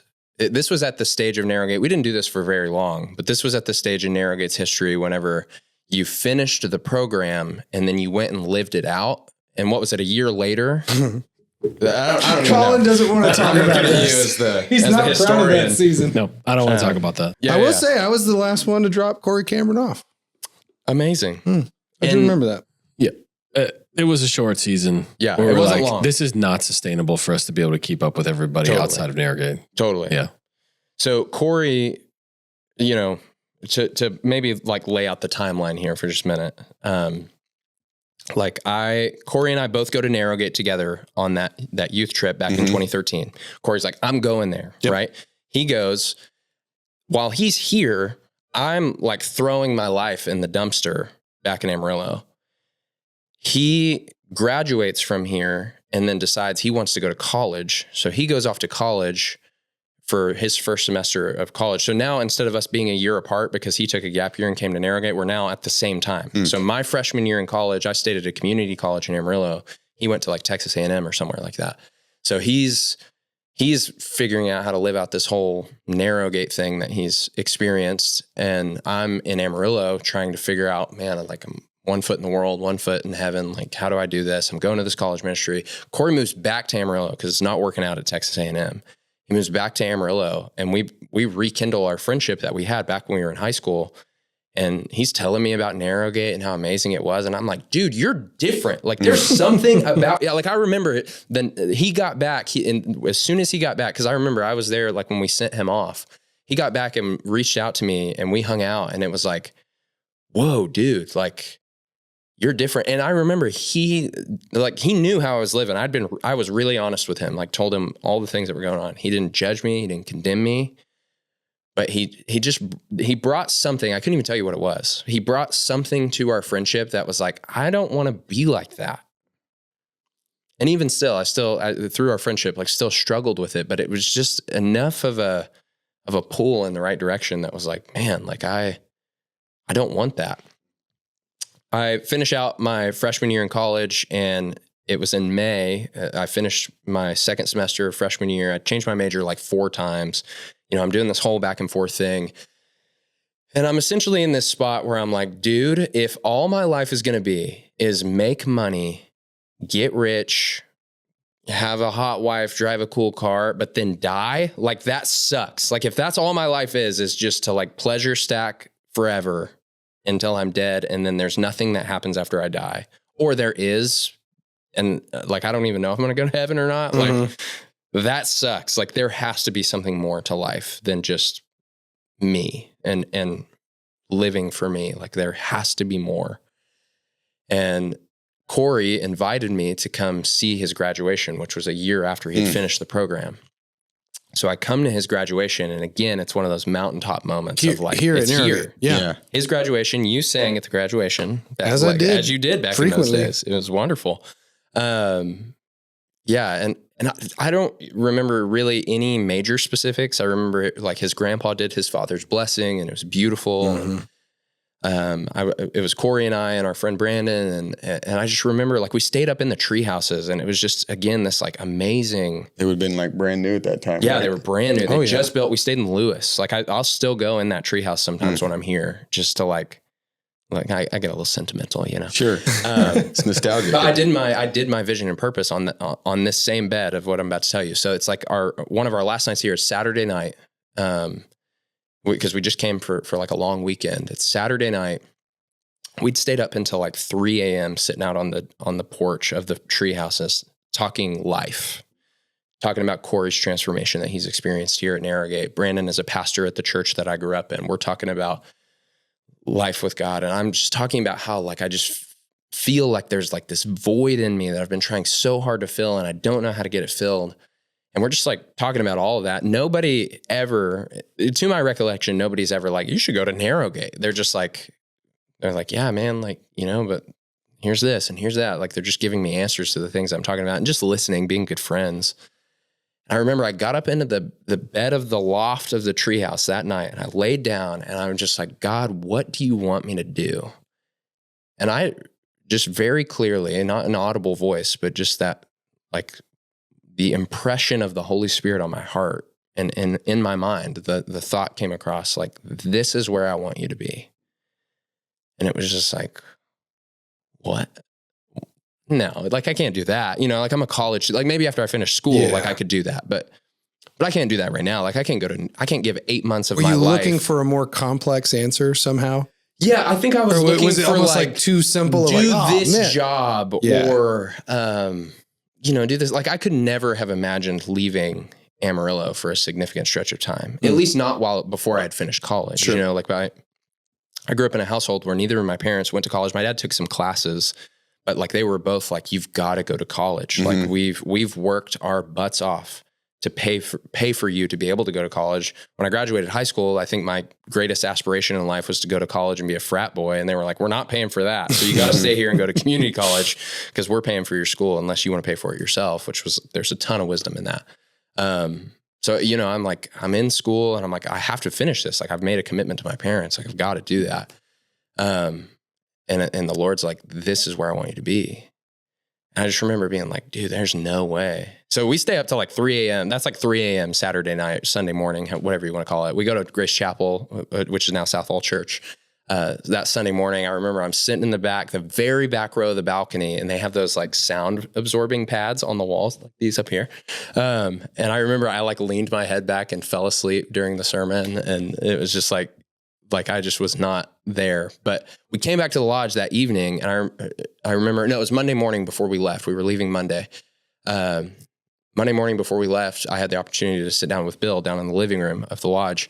was at the stage of Narrowgate. We didn't do this for very long, but this was at the stage in Narrowgate's history whenever you finished the program and then you went and lived it out. And what was it, a year later? I don't Colin doesn't want to talk about this. He's not proud of that season. No, I don't want to talk about that. I will say I was the last one to drop Corey Cameron off. Amazing. I do remember that. Yeah. It was a short season. Yeah, it wasn't long. This is not sustainable for us to be able to keep up with everybody outside of Narrowgate. Totally. Yeah. So Corey, to maybe like lay out the timeline here for just a minute. Corey and I both go to Narrowgate together on that youth trip back in 2013. Corey's like, I'm going there, right? He goes, while he's here, I'm like throwing my life in the dumpster back in Amarillo. He graduates from here and then decides he wants to go to college. So he goes off to college for his first semester of college. So now instead of us being a year apart because he took a gap year and came to Narrowgate, we're now at the same time. So my freshman year in college, I stayed at a community college in Amarillo. He went to like Texas A&M or somewhere like that. So he's figuring out how to live out this whole Narrowgate thing that he's experienced. And I'm in Amarillo trying to figure out, man, like I'm 1 foot in the world, 1 foot in heaven. Like, how do I do this? I'm going to this college ministry. Corey moves back to Amarillo because it's not working out at Texas A&M. He moves back to Amarillo, and we rekindle our friendship that we had back when we were in high school. And he's telling me about Narrowgate and how amazing it was. And I'm like, dude, you're different. Like there's something about, like I remember it. Then he got back, as soon as he got back, because I remember I was there like when we sent him off, he got back and reached out to me and we hung out, and it was like, whoa, dude, like you're different. And I remember he knew how I was living. I was really honest with him, like told him all the things that were going on. He didn't judge me. He didn't condemn me. But he brought something, I couldn't even tell you what it was. He brought something to our friendship that was like, I don't want to be like that. And even still, I through our friendship, like still struggled with it, but it was just enough of a pull in the right direction that was like, man, like I don't want that. I finished out my freshman year in college, and it was in May. I finished my second semester of freshman year. I changed my major like 4 times. I'm doing this whole back and forth thing. And I'm essentially in this spot where I'm like, dude, if all my life is going to be is make money, get rich, have a hot wife, drive a cool car, but then die, like that sucks. Like if that's all my life is just to like pleasure stack forever until I'm dead, and then there's nothing that happens after I die, or there is, and like I don't even know if I'm going to go to heaven or not. Like that sucks. Like there has to be something more to life than just me and living for me. Like there has to be more. And Corey invited me to come see his graduation, which was a year after he'd finished the program. So I come to his graduation, and again, it's one of those mountaintop moments of like, here. Yeah. His graduation, you sang at the graduation. As you did back frequently. In those days. It was wonderful. And I don't remember really any major specifics. I remember like his grandpa did his father's blessing, and it was beautiful. It was Corey and I and our friend Brandon, and I just remember like we stayed up in the tree houses, and it was just again this like amazing. They would have been like brand new at that time. Yeah, right? They were brand new. They just built. We stayed in Lewis. Like I'll still go in that tree house sometimes when I'm here, just to like like I get a little sentimental, you know. Sure. It's nostalgia. But I did my vision and purpose on this same bed of what I'm about to tell you. So it's like one of our last nights here is Saturday night. Because we just came for like a long weekend. It's Saturday night. We'd stayed up until like 3 a.m. sitting out on the porch of the tree houses, talking life, talking about Corey's transformation that he's experienced here at Narrowgate. Brandon is a pastor at the church that I grew up in. We're talking about life with God. And I'm just talking about how like I just feel like there's like this void in me that I've been trying so hard to fill, and I don't know how to get it filled. And we're just like talking about all of that. Nobody ever, to my recollection, nobody's ever like, you should go to Narrowgate. They're like, yeah, man, like, you know, but here's this and here's that. Like, they're just giving me answers to the things I'm talking about and just listening, being good friends. I remember I got up into the bed of the loft of the treehouse that night, and I laid down, and I'm just like, God, what do you want me to do? And I just very clearly, and not an audible voice, but just that, like, the impression of the Holy Spirit on my heart and in my mind, the thought came across like, this is where I want you to be. And it was just like, what? No, like I can't do that. You know, like I'm a college, like maybe after I finish school, like I could do that, but I can't do that right now. Like I can't give 8 months of my life. Were you looking for a more complex answer somehow? Yeah, I think I was looking was it for almost like too simple. Do this job or, you know, do this. Like I could never have imagined leaving Amarillo for a significant stretch of time, at least not before I had finished college. Sure. You know, like I grew up in a household where neither of my parents went to college. My dad took some classes, but like they were both like, you've got to go to college. Like we've worked our butts off to pay for you to be able to go to college. When I graduated high school, I think my greatest aspiration in life was to go to college and be a frat boy. And they were like, we're not paying for that. So you got to stay here and go to community college because we're paying for your school unless you want to pay for it yourself, there's a ton of wisdom in that. So, you know, I'm in school and I'm like, I have to finish this. Like I've made a commitment to my parents. Like I've got to do that. And the Lord's like, this is where I want you to be. And I just remember being like, dude, there's no way. So we stay up till like 3 a.m. That's like 3 a.m. Saturday night, Sunday morning, whatever you want to call it. We go to Grace Chapel, which is now Southall Church. That Sunday morning, I remember I'm sitting in the very back row of the balcony, and they have those like sound absorbing pads on the walls, like these up here. And I remember I like leaned my head back and fell asleep during the sermon. And it was just like I just was not there. But we came back to the lodge that evening, and I remember, no, it was Monday morning before we left. We were leaving Monday. Monday morning before we left, I had the opportunity to sit down with Bill down in the living room of the lodge.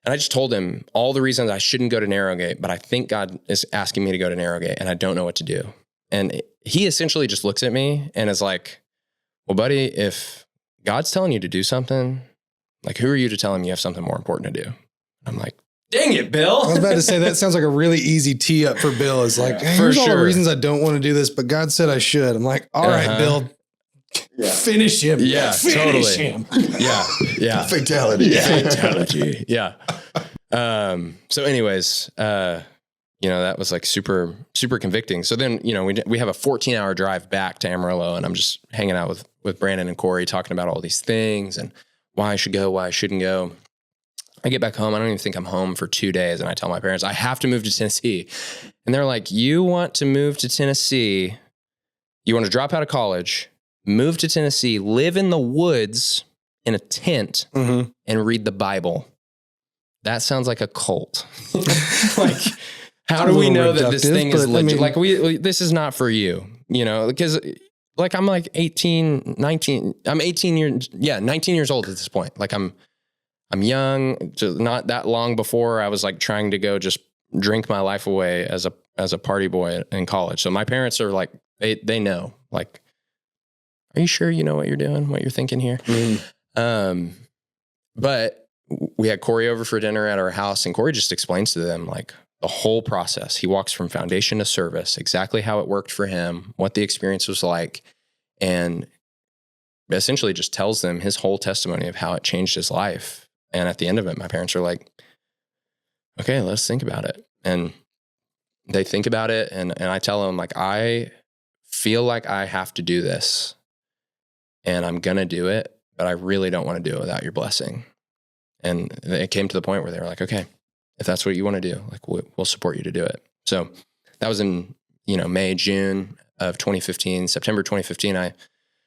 And I just told him all the reasons I shouldn't go to Narrowgate, but I think God is asking me to go to Narrowgate, and I don't know what to do. And he essentially just looks at me and is like, well, buddy, if God's telling you to do something, like, who are you to tell him you have something more important to do? I'm like, dang it, Bill. I was about to say, that sounds like a really easy tee up for Bill. It's like, hey, here's all the reasons I don't want to do this, but God said I should. I'm like, all right, Bill, finish him. Yeah, finish totally. him. Yeah. Fatality. Fatality. Yeah. So anyways, you know, that was like super, super convicting. So then, you know, we have a 14-hour drive back to Amarillo, and I'm just hanging out with Brandon and Corey talking about all these things and why I should go, why I shouldn't go. I get back home. I don't even think I'm home for 2 days. And I tell my parents, I have to move to Tennessee. And they're like, you want to move to Tennessee? You want to drop out of college, move to Tennessee, live in the woods in a tent and read the Bible. That sounds like a cult. Like, how do we know that this thing is legit? Like this is not for you, you know, because like, I'm like 19 years old at this point. Like I'm young, not that long before I was like trying to go just drink my life away as a party boy in college. So my parents are like, they know, like, are you sure you know what you're doing, what you're thinking here? But we had Corey over for dinner at our house, and Corey just explains to them like the whole process. He walks from foundation to service, exactly how it worked for him, what the experience was like, and essentially just tells them his whole testimony of how it changed his life. And at the end of it, my parents are like, okay, let's think about it. And they think about it. And I tell them, like, I feel like I have to do this, and I'm going to do it, but I really don't want to do it without your blessing. And it came to the point where they were like, okay, if that's what you want to do, like, we'll support you to do it. So that was in, May, June of 2015, September 2015, I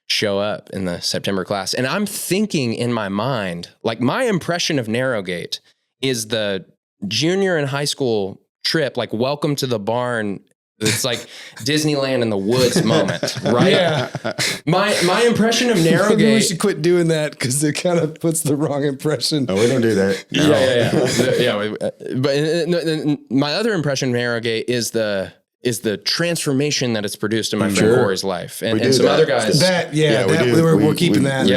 show up in the September class. And I'm thinking in my mind, like my impression of Narrowgate is the junior and high school trip, like welcome to the barn. It's like Disneyland in the woods moment, right? Yeah. My impression of Narrowgate. Maybe we should quit doing that because it kind of puts the wrong impression. No, we don't do that. No. Yeah. But my other impression of Narrowgate is the transformation that it's produced in my friend Corey's life, and some other guys. We're keeping that.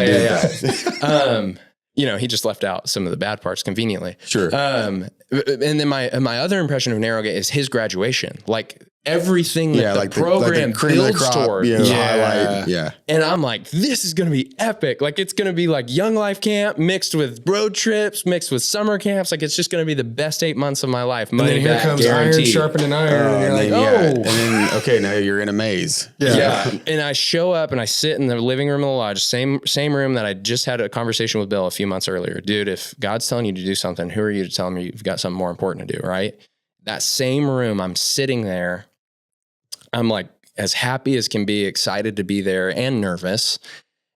Yeah. He just left out some of the bad parts conveniently. Sure. And then my other impression of Narrowgate is his graduation. Like everything that the program builds toward. Highlight. Yeah. And I'm like, this is going to be epic. Like it's going to be like Young Life Camp mixed with road trips, mixed with summer camps. Like it's just going to be the best 8 months of my life. Money and then here comes guaranteed. Iron sharpening iron. And you're like, And then, okay, now you're in a maze. Yeah. And I show up and I sit in the living room of the lodge, same room that I just had a conversation with Bill a few months earlier. Dude, if God's telling you to do something, who are you to tell me you've got something more important to do, right? That same room, I'm sitting there. I'm like as happy as can be, excited to be there and nervous.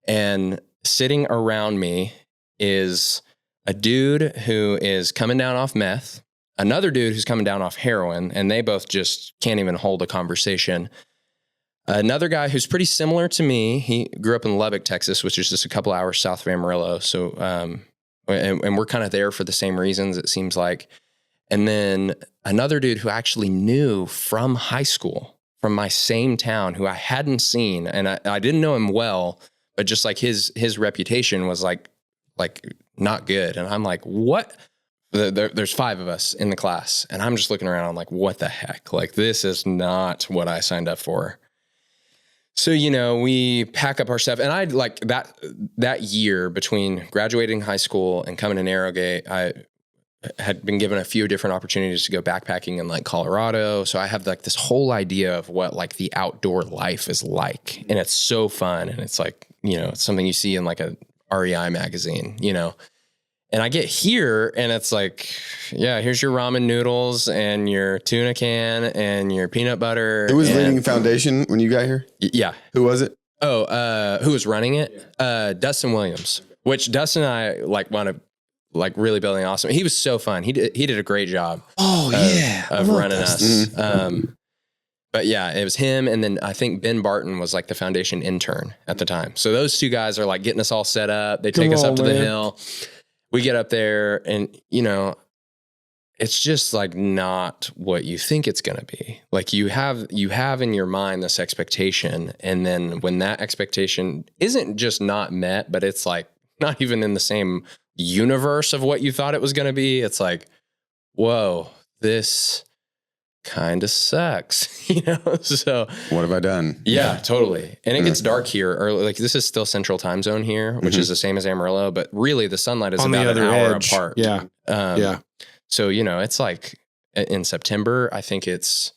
And sitting around me is a dude who is coming down off meth, another dude who's coming down off heroin, and they both just can't even hold a conversation. Another guy who's pretty similar to me. He grew up in Lubbock, Texas, which is just a couple hours south of Amarillo. So, and we're kind of there for the same reasons, it seems like. And then another dude who I actually knew from high school, from my same town, who I hadn't seen, and I didn't know him well, but just like his reputation was like not good. And I'm like, what? There's 5 of us in the class, and I'm just looking around. I'm like, what the heck? Like, this is not what I signed up for. So, we pack up our stuff, and I like that year between graduating high school and coming to Narrowgate, I had been given a few different opportunities to go backpacking in like Colorado. So I have like this whole idea of what like the outdoor life is like. And it's so fun. And it's like, it's something you see in like a REI magazine, and I get here and it's like, yeah, here's your ramen noodles and your tuna can and your peanut butter. Who was leading Foundation when you got here? Yeah. Who was it? Who was running it? Dustin Williams, which Dustin and I like want to, like really building awesome. He was so fun. He did a great job. Of running us. But yeah, it was him. And then I think Ben Barton was like the foundation intern at the time. So those 2 guys are like getting us all set up. They take us up to the hill. We get up there and, it's just like not what you think it's going to be. Like you have in your mind this expectation. And then when that expectation isn't just not met, but it's like not even in the same universe of what you thought it was going to be, it's like, whoa, this kind of sucks, so what have I done? Yeah, totally. And it gets dark here early. Like this is still central time zone here, which is the same as Amarillo, but really the sunlight is on about an hour apart. So it's like in September, I think it's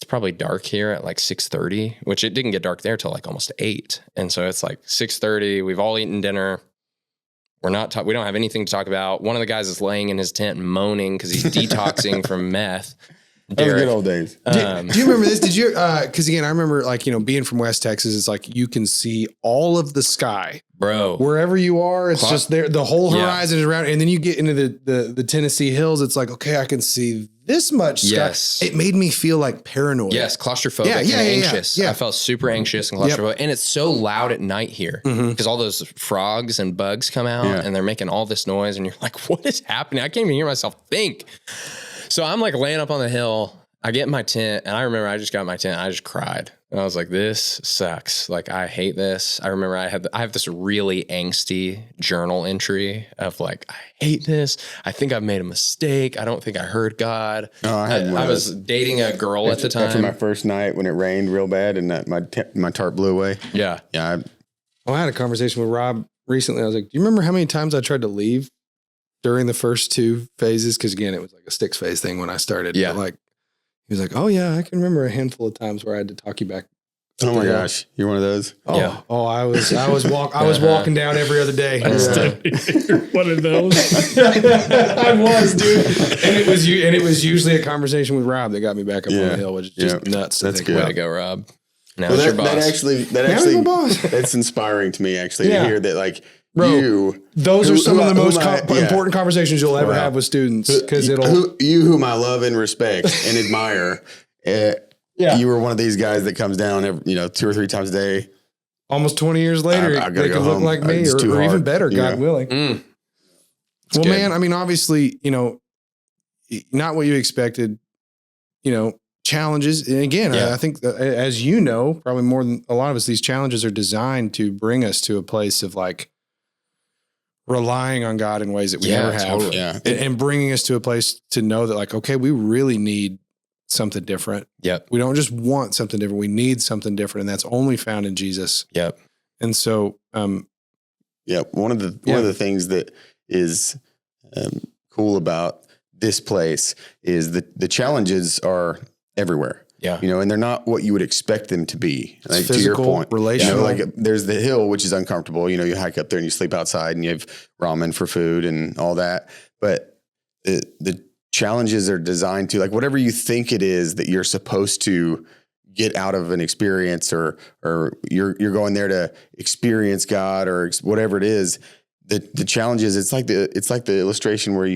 probably dark here at like 6:30, which it didn't get dark there till like almost 8. And so it's like 6:30, we've all eaten dinner. We don't have anything to talk about. One of the guys is laying in his tent moaning because he's detoxing from meth. Those good old days. Do you remember this? Did you? Because again, I remember like being from West Texas. It's like you can see all of the sky, bro. Wherever you are, it's just there. The whole horizon is around, and then you get into the Tennessee hills. It's like, okay, I can see this much sky. Yes. It made me feel like paranoid. Yes, claustrophobic and anxious. Yeah. I felt super anxious and claustrophobic. And it's so loud at night here because all those frogs and bugs come out and they're making all this noise, and you're like, what is happening? I can't even hear myself think. So I'm like laying up on the hill. I get in my tent, and I remember I just got in my tent. I just cried. And I was like, this sucks. Like, I hate this. I remember I have this really angsty journal entry of like, I hate this. I think I've made a mistake. I don't think I heard God. Oh, I was dating a girl at the time. After my first night when it rained real bad and my tarp blew away. Yeah. Yeah. I had a conversation with Rob recently. I was like, do you remember how many times I tried to leave during the first 2 phases? Because again, it was like a 6 phase thing when I started. Yeah. But like, he was like, oh yeah, I can remember a handful of times where I had to talk you back Oh my gosh, you're one of those. Oh, Yeah. oh, I was walking down every other day. One of those. I was, dude. And it was usually a conversation with Rob that got me back up on the hill, which is just nuts. That's good. Way to go, Rob. Now Well, it's your boss. that actually, that's inspiring to me actually to hear that, like, Bro, those are some of the most important conversations you'll ever have with students, because whom I love and respect and admire. You were one of these guys that comes down every, 2 or 3 times a day. Almost 20 years later, they could look like me or even better, God willing. Well, good. Man, I mean, obviously, not what you expected, challenges. And again, I think as you know, probably more than a lot of us, these challenges are designed to bring us to a place of like relying on God in ways that we never have. Totally. And bringing us to a place to know that, like, okay, we really need something different. Yep. We don't just want something different. We need something different. And that's only found in Jesus. Yep. And so, one of the things that is cool about this place is the challenges are everywhere. Yeah. And they're not what you would expect them to be. Like, physical, to your point, relational. like there's the hill, which is uncomfortable. You hike up there and you sleep outside and you have ramen for food and all that. But the challenges are designed to, like, whatever you think it is that you're supposed to get out of an experience, or you're going there to experience God or whatever it is. The challenges, it's like the illustration where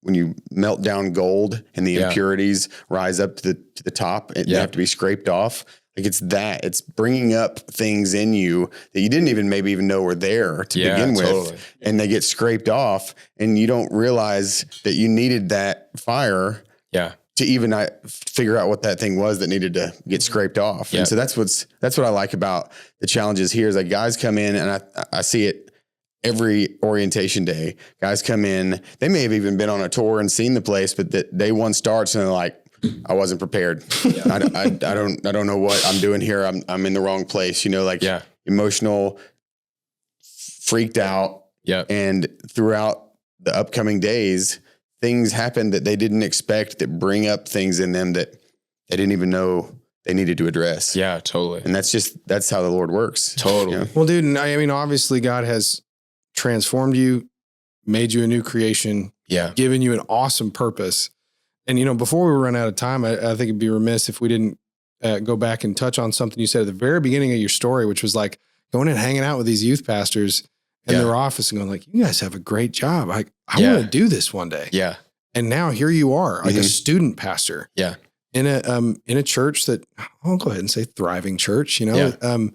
when you melt down gold and the impurities rise up to the top and they have to be scraped off. Like, it's bringing up things in you that you didn't even know were there to begin with. Totally. And they get scraped off, and you don't realize that you needed that fire to even figure out what that thing was that needed to get scraped off. And so that's what I like about the challenges here is like guys come in, and I see it every orientation day. Guys come in, they may have even been on a tour and seen the place, but that day one starts and they're like, I wasn't prepared. I don't know what I'm doing here. I'm in the wrong place, emotional, freaked out. Yeah. And throughout the upcoming days, things happen that they didn't expect that bring up things in them that they didn't even know they needed to address. Yeah, totally. And that's how the Lord works. Totally. Well, dude, and I mean, obviously God has transformed you, made you a new creation, given you an awesome purpose. And, before we run out of time, I think it'd be remiss if we didn't go back and touch on something you said at the very beginning of your story, which was like going and hanging out with these youth pastors in their office and going like, you guys have a great job. I want to do this one day. Yeah. And now here you are, like a student pastor. Yeah. In a church that, I'll go ahead and say thriving church, bro,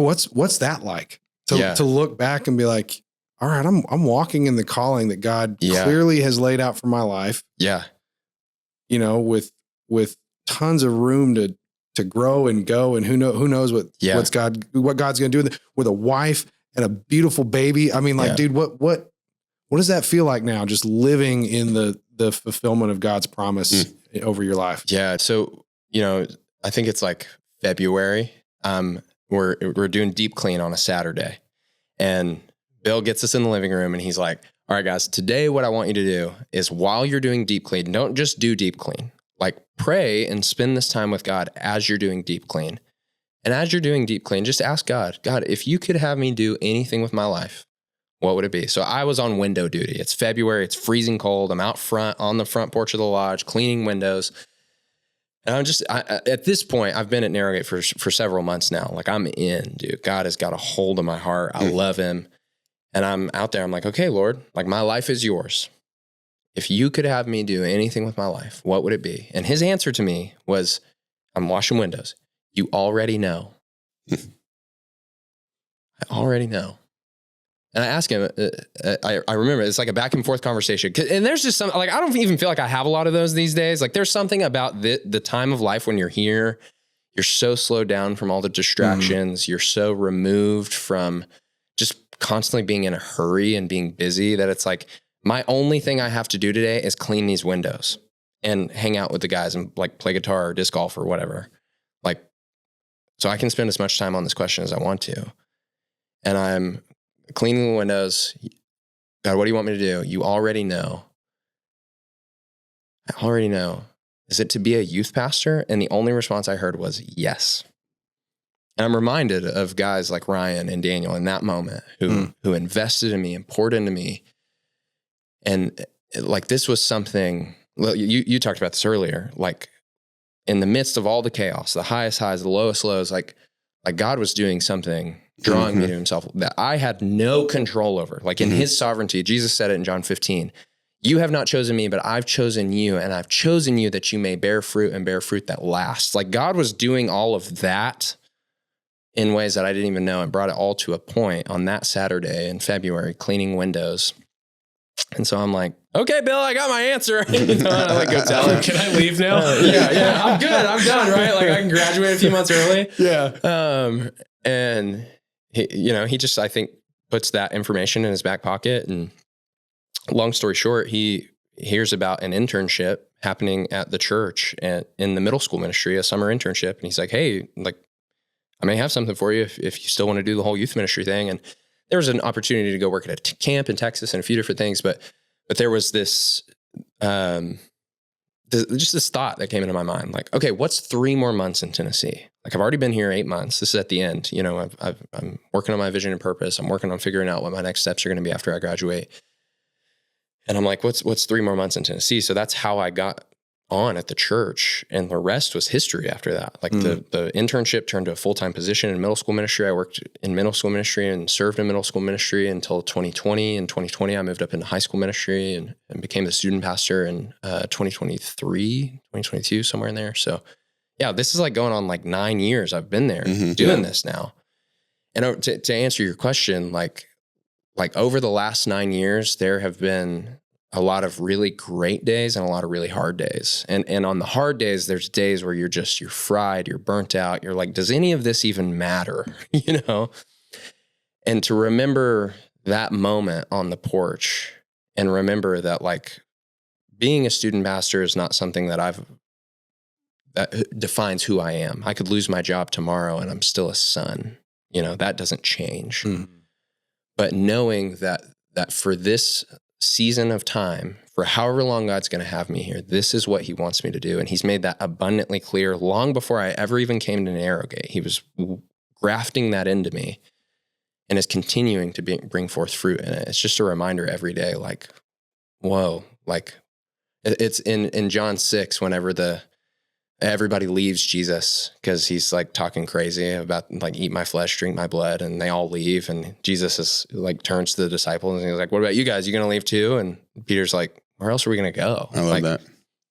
what's that like to look back and be like, all right, I'm walking in the calling that God clearly has laid out for my life. Yeah. With tons of room to grow and go, and who knows what God's going to do with a wife and a beautiful baby. I mean, like, dude, what does that feel like now? Just living in the fulfillment of God's promise over your life. Yeah. So, I think it's like February. We're doing deep clean on a Saturday, and Bill gets us in the living room and he's like, all right, guys, today what I want you to do is while you're doing deep clean, don't just do deep clean, like pray and spend this time with God as you're doing deep clean. And as you're doing deep clean, just ask God, if you could have me do anything with my life, what would it be? So I was on window duty. It's February. It's freezing cold. I'm out front on the front porch of the lodge, cleaning windows. And at this point, I've been at Narrowgate for several months now. Like, I'm in, dude. God has got a hold of my heart. I love him. And I'm out there. I'm like, okay, Lord, like, my life is yours. If you could have me do anything with my life, what would it be? And his answer to me was, I'm washing windows. You already know. I already know. And I asked him, I remember it's like a back and forth conversation. And there's just some, like, I don't even feel like I have a lot of those these days. Like, there's something about the time of life when you're here, you're so slowed down from all the distractions. You're so removed from just constantly being in a hurry and being busy that it's like, my only thing I have to do today is clean these windows and hang out with the guys and like play guitar or disc golf or whatever. Like, so I can spend as much time on this question as I want to. And I'm cleaning the windows. God, what do you want me to do? You already know. I already know. is it to be a youth pastor? And the only response I heard was yes. And I'm reminded of guys like Ryan and Daniel in that moment who invested in me and poured into me. And like, this was something, you talked about this earlier, like in the midst of all the chaos, the highest highs, the lowest lows, like God was doing something, drawing me to himself that I had no control over. Like in his sovereignty, Jesus said it in John 15, you have not chosen me, but I've chosen you, and I've chosen you that you may bear fruit and bear fruit that lasts. Like God was doing all of that in ways that I didn't even know, and brought it all to a point on that Saturday in February, cleaning windows. And so I'm like, okay, Bill, I got my answer. I like go tell him. Can I leave now? Yeah, I'm good. I'm done, right? Like I can graduate a few months early. Yeah. And he just, I think, puts that information in his back pocket. And long story short, he hears about an internship happening at the church and in the middle school ministry, a summer internship. And he's like, hey, like, I may have something for you if you still want to do the whole youth ministry thing. And there was an opportunity to go work at a camp in Texas and a few different things, but there was this, just this thought that came into my mind, like, okay, what's 3 more months in Tennessee? Like I've already been here 8 months. This is at the end. You know, I'm working on my vision and purpose. I'm working on figuring out what my next steps are going to be after I graduate. And I'm like, what's 3 more months in Tennessee? So that's how I got on at the church, and the rest was history after that. Like the internship turned to a full-time position in middle school ministry. I worked in middle school ministry and served in middle school ministry until 2020. In 2020, I moved up into high school ministry and became the student pastor in 2022, somewhere in there. So yeah, this is like going on like 9 years. I've been there doing this now. And to answer your question, like over the last 9 years, there have been a lot of really great days and a lot of really hard days. And on the hard days, there's days where you're fried, you're burnt out. You're like, does any of this even matter? You know? And to remember that moment on the porch and remember that like being a student pastor is not something that defines who I am. I could lose my job tomorrow and I'm still a son. You know, that doesn't change. But knowing that for this season of time, for however long God's going to have me here, this is what he wants me to do. And he's made that abundantly clear long before I ever even came to Narrowgate. He was grafting that into me and is continuing to bring forth fruit in it. It's just a reminder every day, like, whoa, like it's in John 6, whenever everybody leaves Jesus because he's like talking crazy about like, eat my flesh, drink my blood. And they all leave. And Jesus is like, turns to the disciples and he's like, what about you guys? You going to leave too? And Peter's like, where else are we going to go? I love that.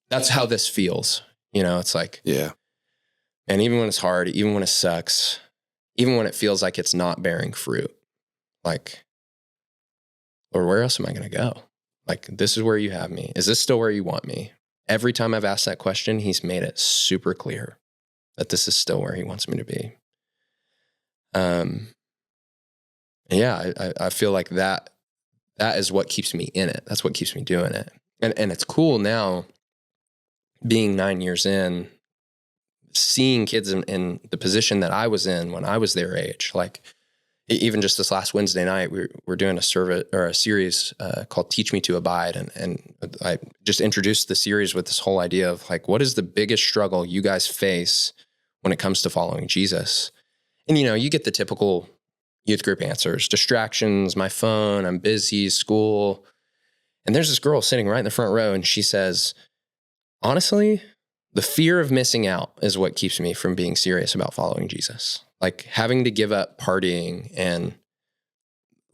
That's how this feels. You know, it's like, yeah. And even when it's hard, even when it sucks, even when it feels like it's not bearing fruit, like, Lord, where else am I going to go? Like, this is where you have me. Is this still where you want me? Every time I've asked that question, he's made it super clear that this is still where he wants me to be. Yeah, I feel like that is what keeps me in it. That's what keeps me doing it. And it's cool now, being 9 years in, seeing kids in the position that I was in when I was their age. Like even just this last Wednesday night, we're doing a series called Teach Me to Abide. And I just introduced the series with this whole idea of like, what is the biggest struggle you guys face when it comes to following Jesus? And, you know, you get the typical youth group answers: distractions, my phone, I'm busy, school. And there's this girl sitting right in the front row, and she says, honestly, the fear of missing out is what keeps me from being serious about following Jesus. Like having to give up partying and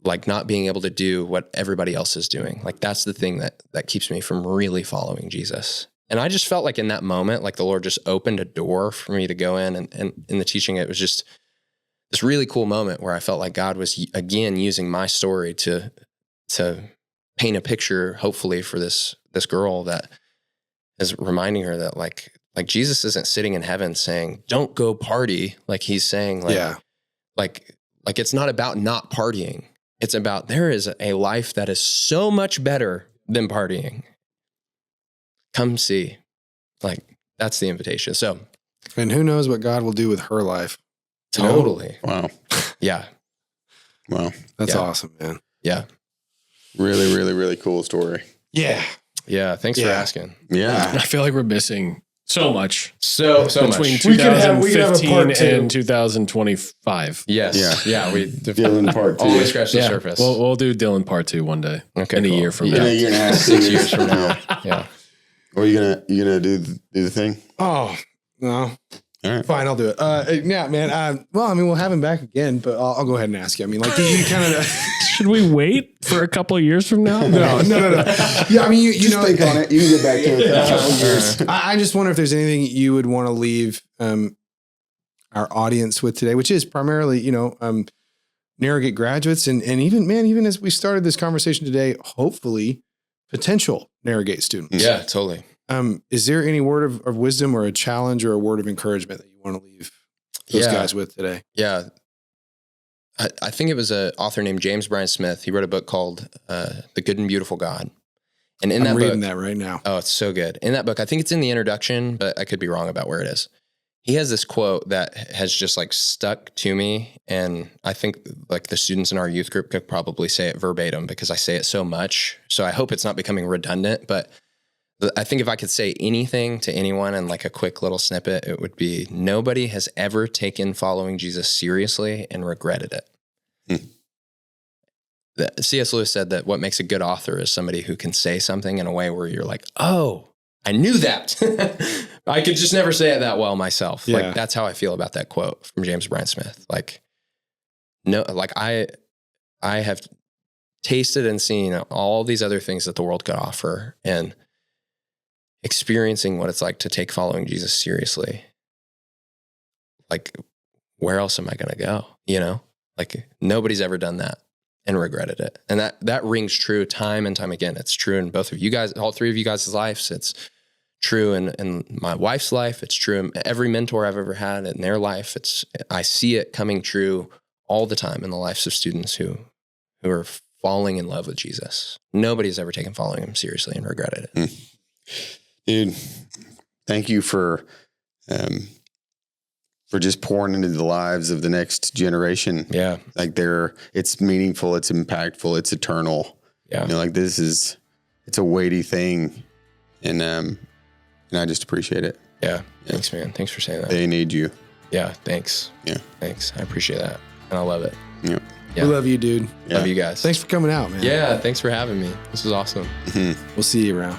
like not being able to do what everybody else is doing. Like that's the thing that keeps me from really following Jesus. And I just felt like in that moment, like the Lord just opened a door for me to go in, and in the teaching, it was just this really cool moment where I felt like God was again using my story to paint a picture, hopefully, for this girl, that is reminding her that like Jesus isn't sitting in heaven saying, don't go party. Like he's saying like it's not about not partying. It's about there is a life that is so much better than partying. Come see. Like that's the invitation. So, and who knows what God will do with her life. Totally. Wow. Yeah. Wow. That's awesome, man. Yeah. Really, really, really cool story. Yeah. Yeah. Thanks for asking. Yeah. I feel like we're missing So much. So Between much. 2015 and 2025. Yes. Yeah. We Dylan Part 2. Always scratch the surface. We'll do Dylan Part 2 one day. Okay. In a year from now. In a year and a half. 6 years from now. Yeah. Or you gonna do the thing? Oh, no. All right. Fine, I'll do it. Yeah, man. Well, I mean, we'll have him back again, but I'll go ahead and ask you. I mean, like, you kind of. Should we wait for a couple of years from now? No. Yeah, I mean, you Just know, think on it. You can get back to it in a couple years. I just wonder if there's anything you would want to leave our audience with today, which is primarily, Narrowgate graduates and even as we started this conversation today, hopefully potential Narrowgate students. Yeah, totally. Is there any word of wisdom or a challenge or a word of encouragement that you want to leave those guys with today? Yeah. I think it was an author named James Bryan Smith. He wrote a book called The Good and Beautiful God. And I'm reading that right now. Oh, it's so good. In that book, I think it's in the introduction, but I could be wrong about where it is. He has this quote that has just like stuck to me. And I think like the students in our youth group could probably say it verbatim because I say it so much. So I hope it's not becoming redundant, but I think if I could say anything to anyone in like a quick little snippet, it would be nobody has ever taken following Jesus seriously and regretted it. C.S. Lewis said that what makes a good author is somebody who can say something in a way where you're like, oh, I knew that. I could just never say it that well myself. Yeah. Like that's how I feel about that quote from James Bryan Smith. Like, no, like I have tasted and seen all these other things that the world could offer and experiencing what it's like to take following Jesus seriously. Like, where else am I going to go? Like nobody's ever done that and regretted it. And that rings true time and time again. It's true in both of you guys, all three of you guys' lives. It's true in my wife's life. It's true in every mentor I've ever had in their life. I see it coming true all the time in the lives of students who are falling in love with Jesus. Nobody's ever taken following him seriously and regretted it. Dude, thank you for just pouring into the lives of the next generation. Yeah. Like it's meaningful, it's impactful, it's eternal. Yeah. Like it's a weighty thing. And I just appreciate it. Yeah. Thanks, man. Thanks for saying that. They need you. Yeah. Thanks. Yeah. Thanks. I appreciate that. And I love it. Yeah. We love you, dude. Yeah. Love you guys. Thanks for coming out, man. Yeah. Thanks for having me. This was awesome. We'll see you around.